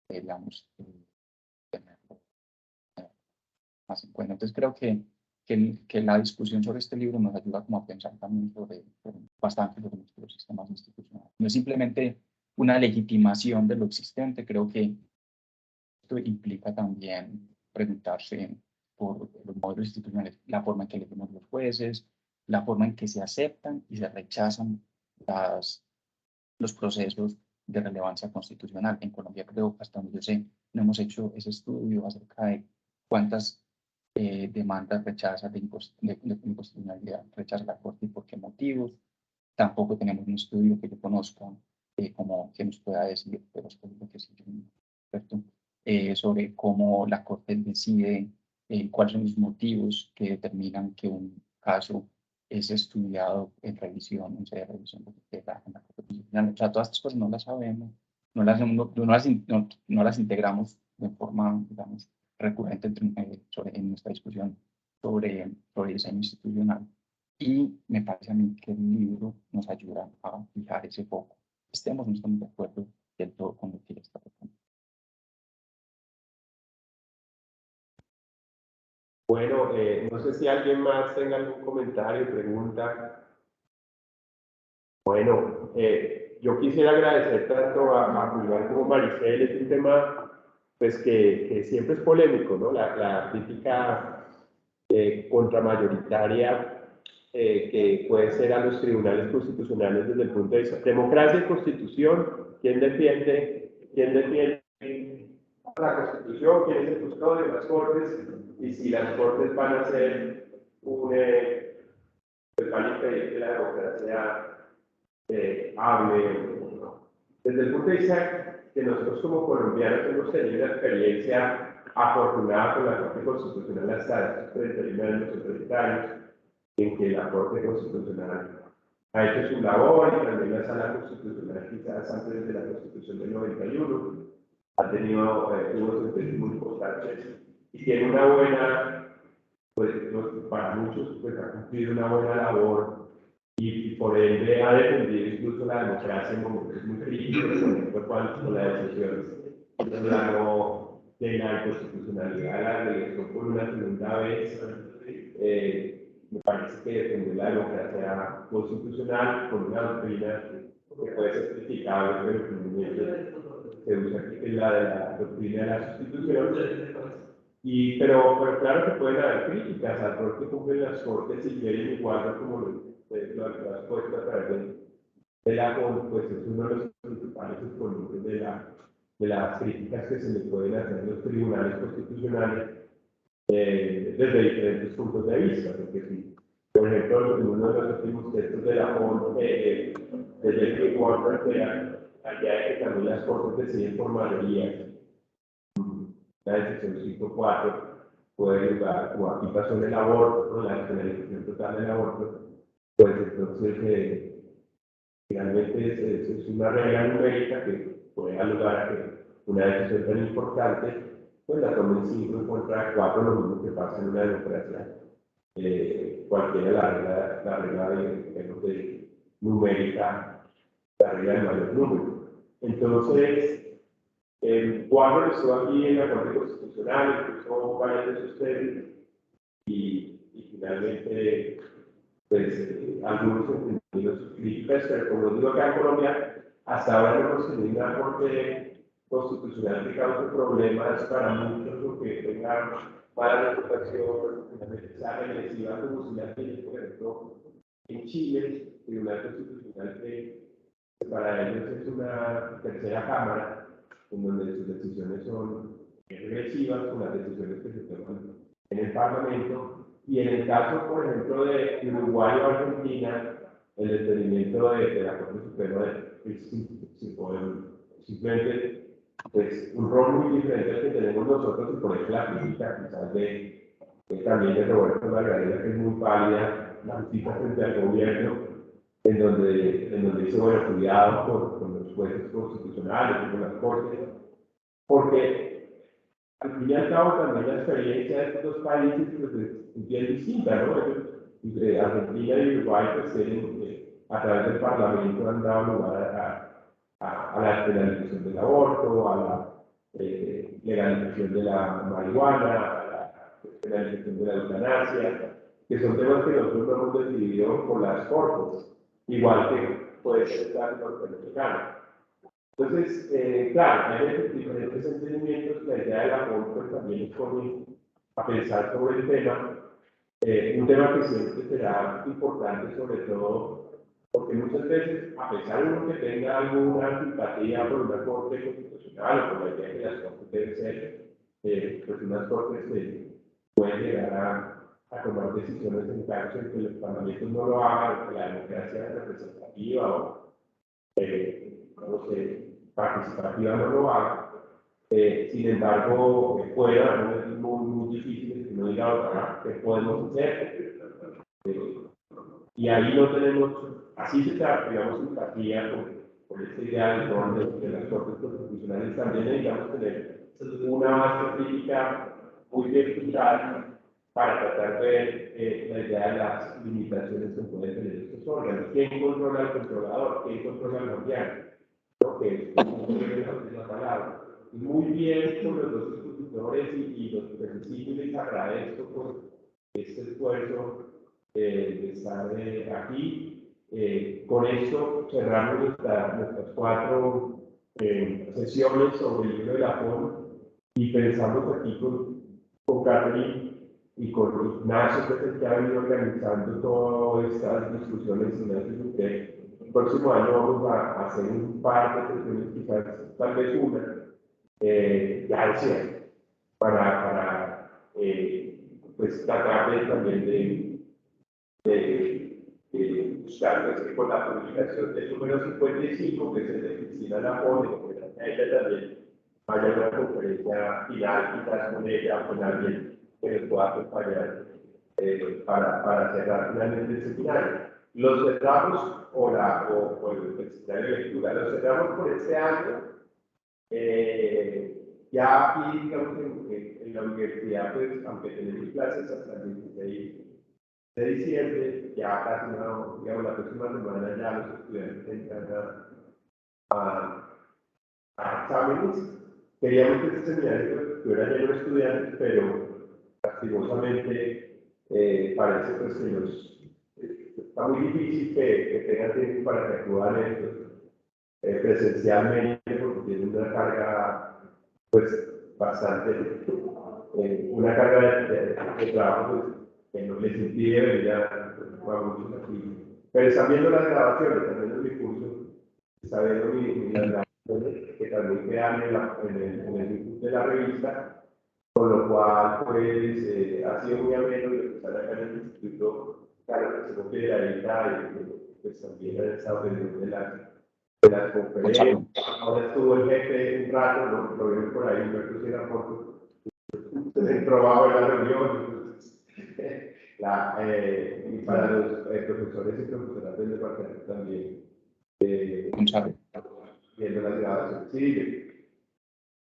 [SPEAKER 1] digamos, tenerlo más en cuenta. Entonces creo que la discusión sobre este libro nos ayuda como a pensar también bastante sobre nuestros sistemas institucionales. No es simplemente una legitimación de lo existente, creo que esto implica también preguntarse por los modelos institucionales, la forma en que elegimos los jueces, la forma en que se aceptan y se rechazan los procesos de relevancia constitucional. En Colombia, creo, hasta donde yo sé, no hemos hecho ese estudio acerca de cuántas demandas rechaza de inconstitucionalidad rechaza la Corte y por qué motivos. Tampoco tenemos un estudio que yo conozca como que nos pueda decir, pero esto es lo que sí yo no experto, sobre cómo la Corte decide cuáles son los motivos que determinan que un caso es estudiado en revisión, en sede de revisión en la Corte Constitucional. O sea, todas estas cosas no las sabemos, no las integramos de forma, digamos, recurrente en nuestra discusión sobre diseño institucional. Y me parece a mí que el libro nos ayuda a fijar ese foco. Estemos o no estamos de acuerdo del todo con lo que está proponiendo.
[SPEAKER 3] Bueno, no sé si alguien más tenga algún comentario, pregunta. Bueno, yo quisiera agradecer tanto a Julián como Maricel. Es un tema pues, que siempre es polémico, ¿no? La crítica contramayoritaria que puede ser a los tribunales constitucionales desde el punto de vista democracia y constitución. ¿Quién defiende la constitución? ¿Quién es el custodio de las cortes? Y si las cortes van a ser van a impedir que la democracia hable o no. Desde el punto de vista que nosotros como colombianos hemos tenido una experiencia afortunada con la Corte Constitucional hasta estos 31 años o 30 años, en que la Corte Constitucional ha hecho su labor y también la Sala Constitucional, quizás antes de la Constitución del 91, ha tenido unos sentencias muy importantes y tiene una buena, pues para muchos, pues ha cumplido una buena labor y por ende ha defendido incluso la democracia en momentos muy críticos, por ejemplo, con la decisión de la inconstitucionalidad de la reelección por una segunda vez. Me parece que defender la democracia constitucional con una doctrina que puede ser criticable, pero el entendimiento se usa aquí, que es la de la doctrina de la sustitución. Pero claro que pueden haber críticas al rol que cumplen las cortes y quieren igual como lo has puesto a través de la CON, pues es uno de los principales exponentes de las críticas que se le pueden hacer a los tribunales constitucionales desde diferentes puntos de vista, porque si, por ejemplo, en uno de los últimos textos de la CON, desde el que allá es que también las cortes deciden por mayoría. La decisión 5.4 puede ayudar, o aquí pasó en el aborto, ¿no? La penalización total del aborto, pues entonces finalmente es una regla numérica que puede ayudar a que una decisión tan importante pues la tomen 5 en contra de 4, lo mismo que pasa en una democracia. Cualquiera la regla de numérica, la regla de mayor número. Entonces, Juan estuvo aquí en la Corte Constitucional, incluso varias de ustedes, y finalmente, pues, algunos han tenido sus críticas, pero como digo acá en Colombia, hasta ahora no hemos tenido una Corte Constitucional que cause problemas para muchos, porque tenga mala reputación, finalmente sea regresiva, como si la tiene, por ejemplo, en Chile, el Tribunal Constitucional que para ellos es una tercera cámara, en donde sus decisiones son regresivas con las decisiones que se toman en el Parlamento. Y en el caso, por ejemplo, de Uruguay o Argentina, el experimento de la Corte Suprema es simplemente pues, un rol muy diferente al que tenemos nosotros, y por eso la crítica quizás también de Roberto Margarita, que es muy válida, la crítica frente al gobierno, en donde dice, bueno, cuidado con los jueces constitucionales, con las cortes, porque al fin y al cabo también la experiencia de estos dos países pues, es bien distinta, ¿no? Argentina y Uruguay pues, a través del Parlamento han dado lugar a la penalización del aborto, a la legalización de la marihuana, a la penalización de la eutanasia, que son temas que nosotros no hemos decidido por las cortes, igual que puede ser el caso norteamericano. Entonces, claro, hay diferentes entendimientos. La idea de la FONT pues, también nos pone a pensar sobre el tema, un tema que siempre será importante, sobre todo porque muchas veces, a pesar de uno que tenga alguna simpatía por una corte constitucional o por la idea de que las cortes deben ser, pues unas cortes pueden llegar a tomar decisiones en casos en que los parlamentos no lo hagan, que la democracia representativa o no sé, participativa no lo haga. Sin embargo, fuera es muy difícil que no diga otra qué podemos hacer. Y ahí no tenemos, así se está, digamos, simpatía por esta idea del rol de las cortes constitucionales. También necesitamos tener una base crítica muy bien eficaz para tratar de ver la idea de las limitaciones que pueden tener estos órganos. ¿Quién controla al controlador? ¿Quién controla al gobierno? Que es la palabra. Muy bien con los dos institutores y los felicito y les agradezco por este esfuerzo de estar aquí. Con esto cerramos nuestras 4 sesiones sobre el libro de la FONT y pensamos aquí con Catherine y con Ignacio, que es el que ha venido organizando todas estas discusiones. El próximo año vamos a hacer un par de sesiones, quizás tal vez una, ya decía, para pues tratar también de buscar con la publicación del número 55, que es el de Cristina Lafone, que ella también vaya a una conferencia final, quizás con ella, con alguien que nos pueda acompañar para cerrar finalmente el seminario. Los cerramos, o el seminario de lectura, los cerramos por este año. Ya aquí, digamos, en la universidad, pues, aunque tenemos clases hasta el 16 de diciembre, ya casi no, digamos, la próxima semana ya los estudiantes entran a exámenes. Queríamos que este seminario estuviera lleno de estudiantes, pero lastimosamente parece pues, que está muy difícil que tengan tiempo para que acudan estos presencialmente, porque tienen una carga pues bastante, una carga de trabajo pues, que no les impide venir a muchos aquí. Pero están viendo las grabaciones, también en mi curso, está viendo las grabaciones que también quedan en el YouTube de la revista, con lo cual pues ha sido muy ameno y estar acá en el instituto, claro, que se copia de la edita y pues también han estado pendientes de las conferencias. Ahora estuvo el jefe un rato, lo vieron por ahí, me puse la foto, se probaba en la reunión, y para los profesores y profesoras del departamento también, viendo las grabaciones. Sí.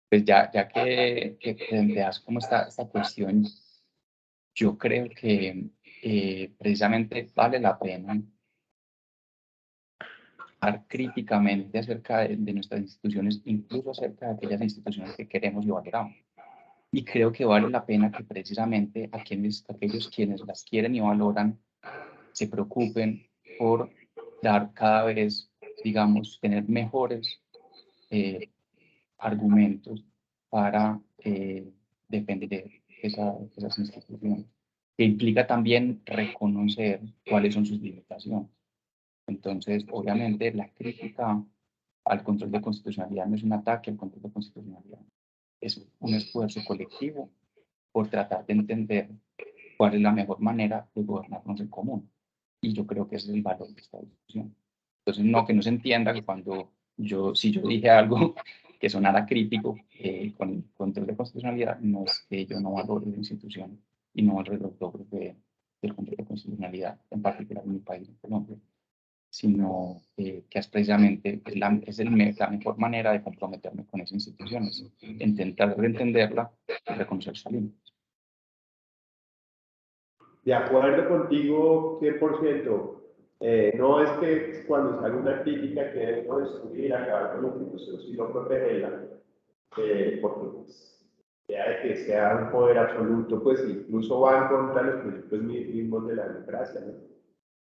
[SPEAKER 1] Pues ya que planteas como esta cuestión, yo creo que precisamente vale la pena hablar críticamente acerca de nuestras instituciones, incluso acerca de aquellas instituciones que queremos y valoramos. Y creo que vale la pena que precisamente aquellos quienes las quieren y valoran se preocupen por dar cada vez, digamos, tener mejores argumentos para defender esas instituciones, que implica también reconocer cuáles son sus limitaciones. Entonces, obviamente, la crítica al control de constitucionalidad no es un ataque al control de constitucionalidad, es un esfuerzo colectivo por tratar de entender cuál es la mejor manera de gobernarnos en común. Y yo creo que ese es el valor de esta discusión. Entonces, no, que no se entienda que si yo dije algo que sonara crítico con el control de constitucionalidad, no es que yo no valore la institución y no valore los logros del control de constitucionalidad, en particular en mi país, en Colombia, sino que es precisamente la mejor manera de comprometerme con esas instituciones, intentar entenderla y reconocer sus límites.
[SPEAKER 3] De acuerdo contigo, 100%. No es que cuando sale una crítica que debo destruir, acabar con la institución, sino protegerla, porque pues, ya de que sea un poder absoluto, pues incluso va en contra de los principios mismos de la democracia, ¿no?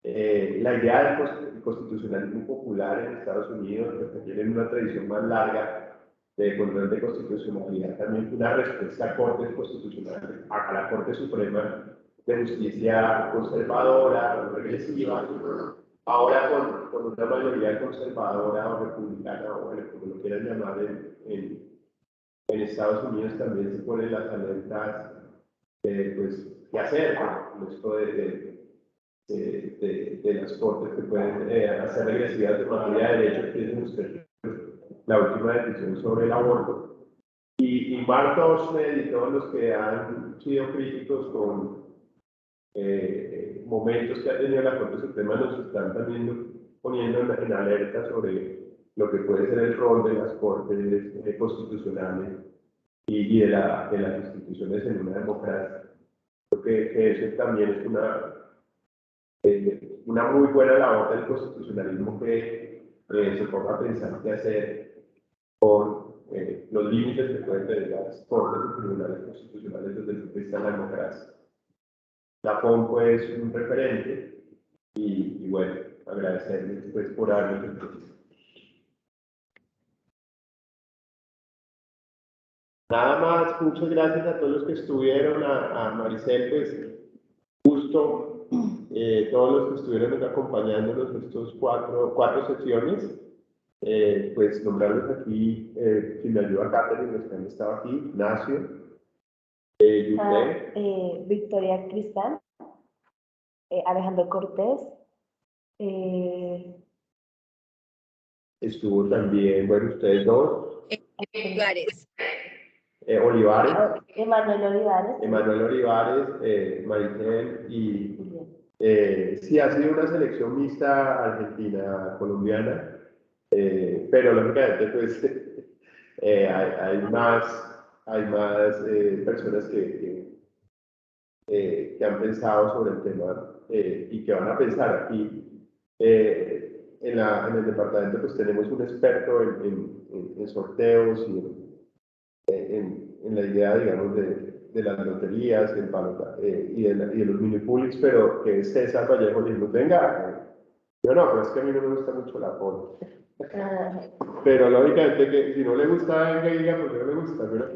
[SPEAKER 3] La idea del constitucionalismo popular en Estados Unidos, que tienen una tradición más larga de control de constitucionalidad, también una respuesta a cortes constitucionales, a la Corte Suprema de Justicia conservadora, regresiva, ahora con una mayoría conservadora o republicana, o bueno, como lo quieran llamar, en Estados Unidos también se ponen las alertas, pues, ¿qué hacer con esto de las cortes que pueden hacer regresivas de materia de derecho, que es usted la última decisión sobre el aborto? Y Mark Toshman y todos los que han sido críticos con momentos que ha tenido la Corte Suprema nos están también poniendo en alerta sobre lo que puede ser el rol de las cortes constitucionales y de las instituciones en una democracia. Creo que eso también es una muy buena labor del constitucionalismo, que se ponga a pensar qué hacer con los límites que pueden tener las cortes y tribunales constitucionales desde el punto de vista de la democracia. La FONCO es un referente y bueno, agradecerles pues, por habernos entendido. Nada más, muchas gracias a todos los que estuvieron, a Maricel, pues justo todos los que estuvieron acompañándonos en estos cuatro secciones, pues nombrarlos aquí, si me ayuda Catherine, los que han estado aquí, Ignacio,
[SPEAKER 6] Victoria Cristal, Alejandro Cortés,
[SPEAKER 3] estuvo también, bueno, ustedes dos,
[SPEAKER 2] Olivares.
[SPEAKER 3] Olivares,
[SPEAKER 6] Emanuel
[SPEAKER 3] Olivares, Maricel y sí, ha sido una selección mixta argentina-colombiana, pero lógicamente pues hay más personas que han pensado sobre el tema y que van a pensar aquí. En el departamento pues tenemos un experto en sorteos y en la idea, digamos, de las loterías y de los minipulics, pero que es César Vallejo y nos venga. Yo no, pero es que a mí no me gusta mucho la foto. Pero lógicamente que si no le gusta, venga y diga, pues no le gusta, pero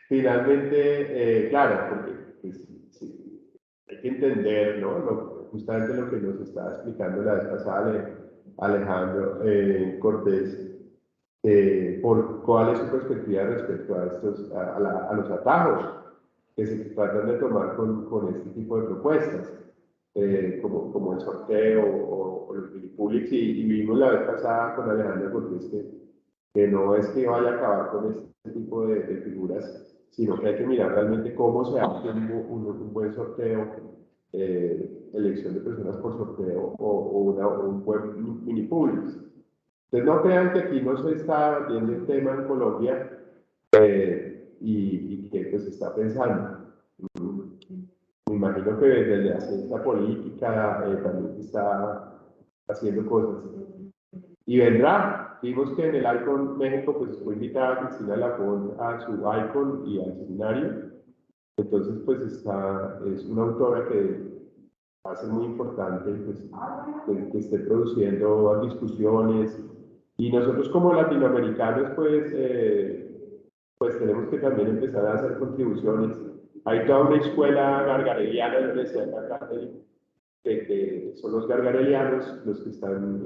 [SPEAKER 3] finalmente, claro, porque pues, sí, hay que entender, ¿no? Justamente lo que nos estaba explicando la vez pasada Alejandro Cortés, por cuál es su perspectiva respecto a los atajos que se tratan de tomar con este tipo de propuestas, como el sorteo o los minipulics, y vimos la vez pasada con Alejandro Cortés que no es que vaya a acabar con este tipo de figuras, sino que hay que mirar realmente cómo se hace un buen sorteo, elección de personas por sorteo o un buen minipulics. Entonces no crean que aquí no se está viendo el tema en Colombia y que pues se está pensando. Me imagino que desde la ciencia política también se está haciendo cosas. Y vendrá. Vimos que en el ICON México pues fue invitada a Cristina Lafont a su ICON y al seminario. Entonces pues es una autora que va a ser muy importante pues, que esté produciendo discusiones. Y nosotros como latinoamericanos, pues tenemos que también empezar a hacer contribuciones. Hay toda una escuela gargareliana, yo decía acá, que son los gargarelianos los que están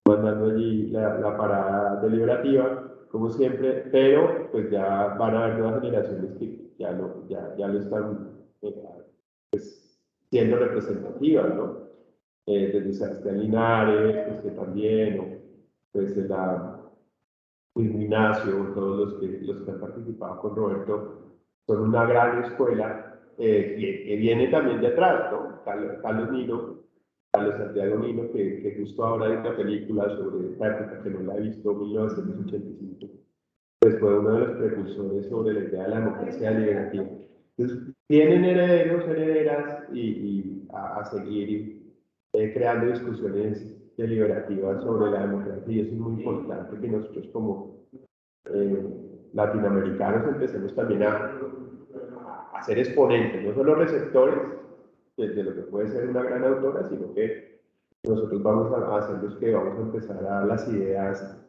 [SPEAKER 3] mandando allí la parada deliberativa, como siempre, pero pues ya van a haber nuevas generaciones que ya lo están pues, siendo representativas, ¿no? Desde Sebastián Linares, pues que también, o pues Luis Ignacio, todos los que han participado con Roberto, son una gran escuela que viene también de atrás, ¿no? Carlos Nino, Carlos Santiago Nino, que justo ahora hay una película sobre esta época que no la he visto, 1985, pues fue uno de los precursores sobre la idea de la democracia deliberativa. Entonces, tienen herederos, herederas y a seguir creando discusiones deliberativas sobre la democracia, y eso es muy importante que nosotros como latinoamericanos empecemos también a ser exponentes, no solo receptores de lo que puede ser una gran autora, sino que nosotros vamos a ser los que vamos a empezar a dar las ideas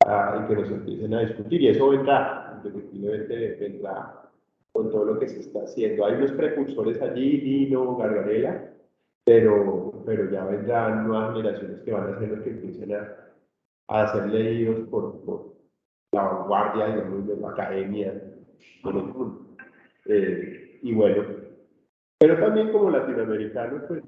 [SPEAKER 3] y que nos empiecen a discutir, y eso vendrá, indefectiblemente vendrá con todo lo que se está haciendo. Hay unos precursores allí, Nino, Gargarella, pero ya vendrán nuevas generaciones que van a ser los que empiecen a ser leídos por la vanguardia, digamos, de la academia en el mundo. Y bueno, pero también como latinoamericanos, pues,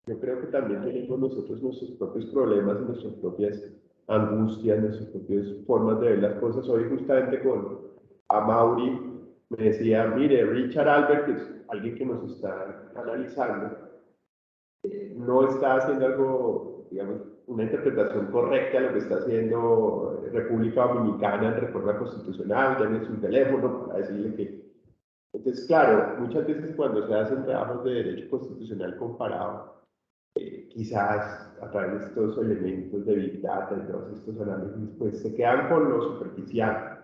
[SPEAKER 3] yo creo que también tenemos nosotros nuestros propios problemas, nuestras propias angustias, nuestras propias formas de ver las cosas. Hoy justamente con Amaury me decía, mire, Richard Albert, que es alguien que nos está analizando, no está haciendo algo, digamos, una interpretación correcta de lo que está haciendo República Dominicana en reforma constitucional, ya en su teléfono para decirle que... Entonces, claro, muchas veces cuando se hacen trabajos de derecho constitucional comparado, quizás a través de estos elementos de Big Data y todos estos análisis, pues se quedan con lo superficial,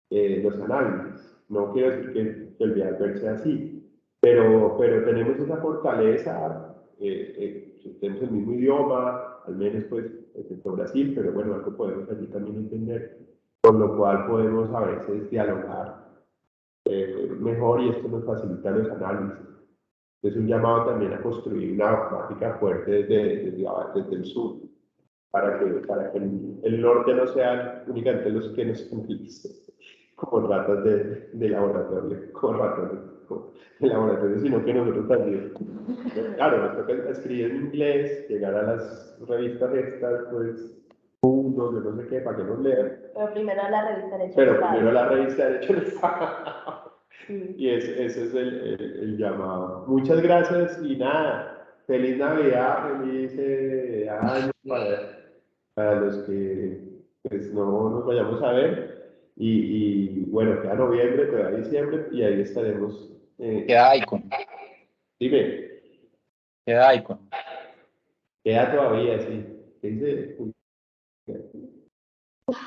[SPEAKER 3] los análisis. No quiero decir que el de Albert sea así, pero tenemos esa fortaleza, tenemos el mismo idioma, al menos pues, excepto Brasil, pero bueno, algo podemos allí también entender, con lo cual podemos a veces dialogar mejor, y esto nos facilita los análisis. Es un llamado también a construir una dogmática fuerte desde el sur, para que el norte no sean únicamente los que nos conquisten como ratas de laboratorio, de laboratorio, sino que nosotros también. Claro, nos toca escribir en inglés, llegar a las revistas estas, pues, puntos, yo no sé qué, para que nos lean.
[SPEAKER 6] Pero primero la revista de Derecho.
[SPEAKER 3] Pero primero la revista de Derecho del Estado. Y ese es el llamado. Muchas gracias y nada, feliz Navidad, feliz año para los que pues, no nos vayamos a ver. Y bueno, queda noviembre, queda diciembre y ahí estaremos.
[SPEAKER 1] Queda Icon.
[SPEAKER 3] Dime.
[SPEAKER 1] Queda Icon.
[SPEAKER 3] Queda todavía, sí. ¿Qué dice?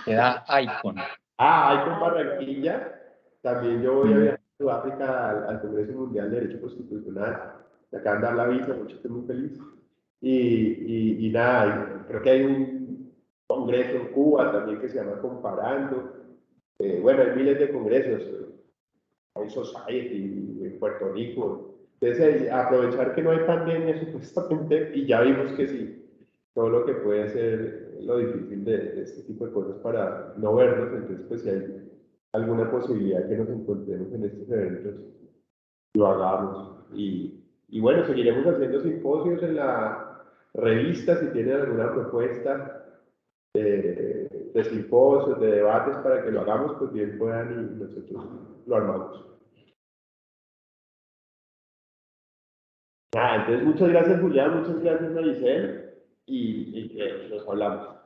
[SPEAKER 1] Queda Icon.
[SPEAKER 3] Icon Barranquilla. También yo voy a viajar a Sudáfrica al Congreso Mundial de Derecho Constitucional. Me acaban de dar la visa, mucho, estoy muy feliz. Y nada, creo que hay un congreso en Cuba también que se llama Comparando. Bueno, hay miles de congresos, hay Society en Puerto Rico. Entonces, aprovechar que no hay pandemia supuestamente, y ya vimos que sí, todo lo que puede ser lo difícil de este tipo de cosas para no vernos, entonces pues si hay alguna posibilidad que nos encontremos en estos eventos, lo hagamos. Y bueno, seguiremos haciendo simposios en la revista, si tienen alguna propuesta de simposios, de debates para que lo hagamos, pues bien puedan y nosotros lo armamos. Nada, entonces muchas gracias Julián, muchas gracias Maricel y nos hablamos.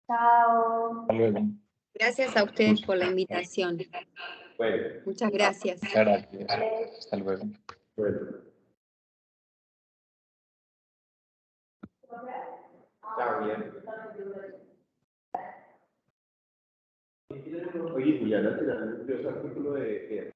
[SPEAKER 6] Chao.
[SPEAKER 1] Hasta luego.
[SPEAKER 2] Gracias a ustedes por la invitación.
[SPEAKER 3] Bueno.
[SPEAKER 2] Muchas gracias.
[SPEAKER 1] Muchas gracias. Hasta luego.
[SPEAKER 3] Bueno. Está bien. Oye, Julián, al final, un curioso artículo de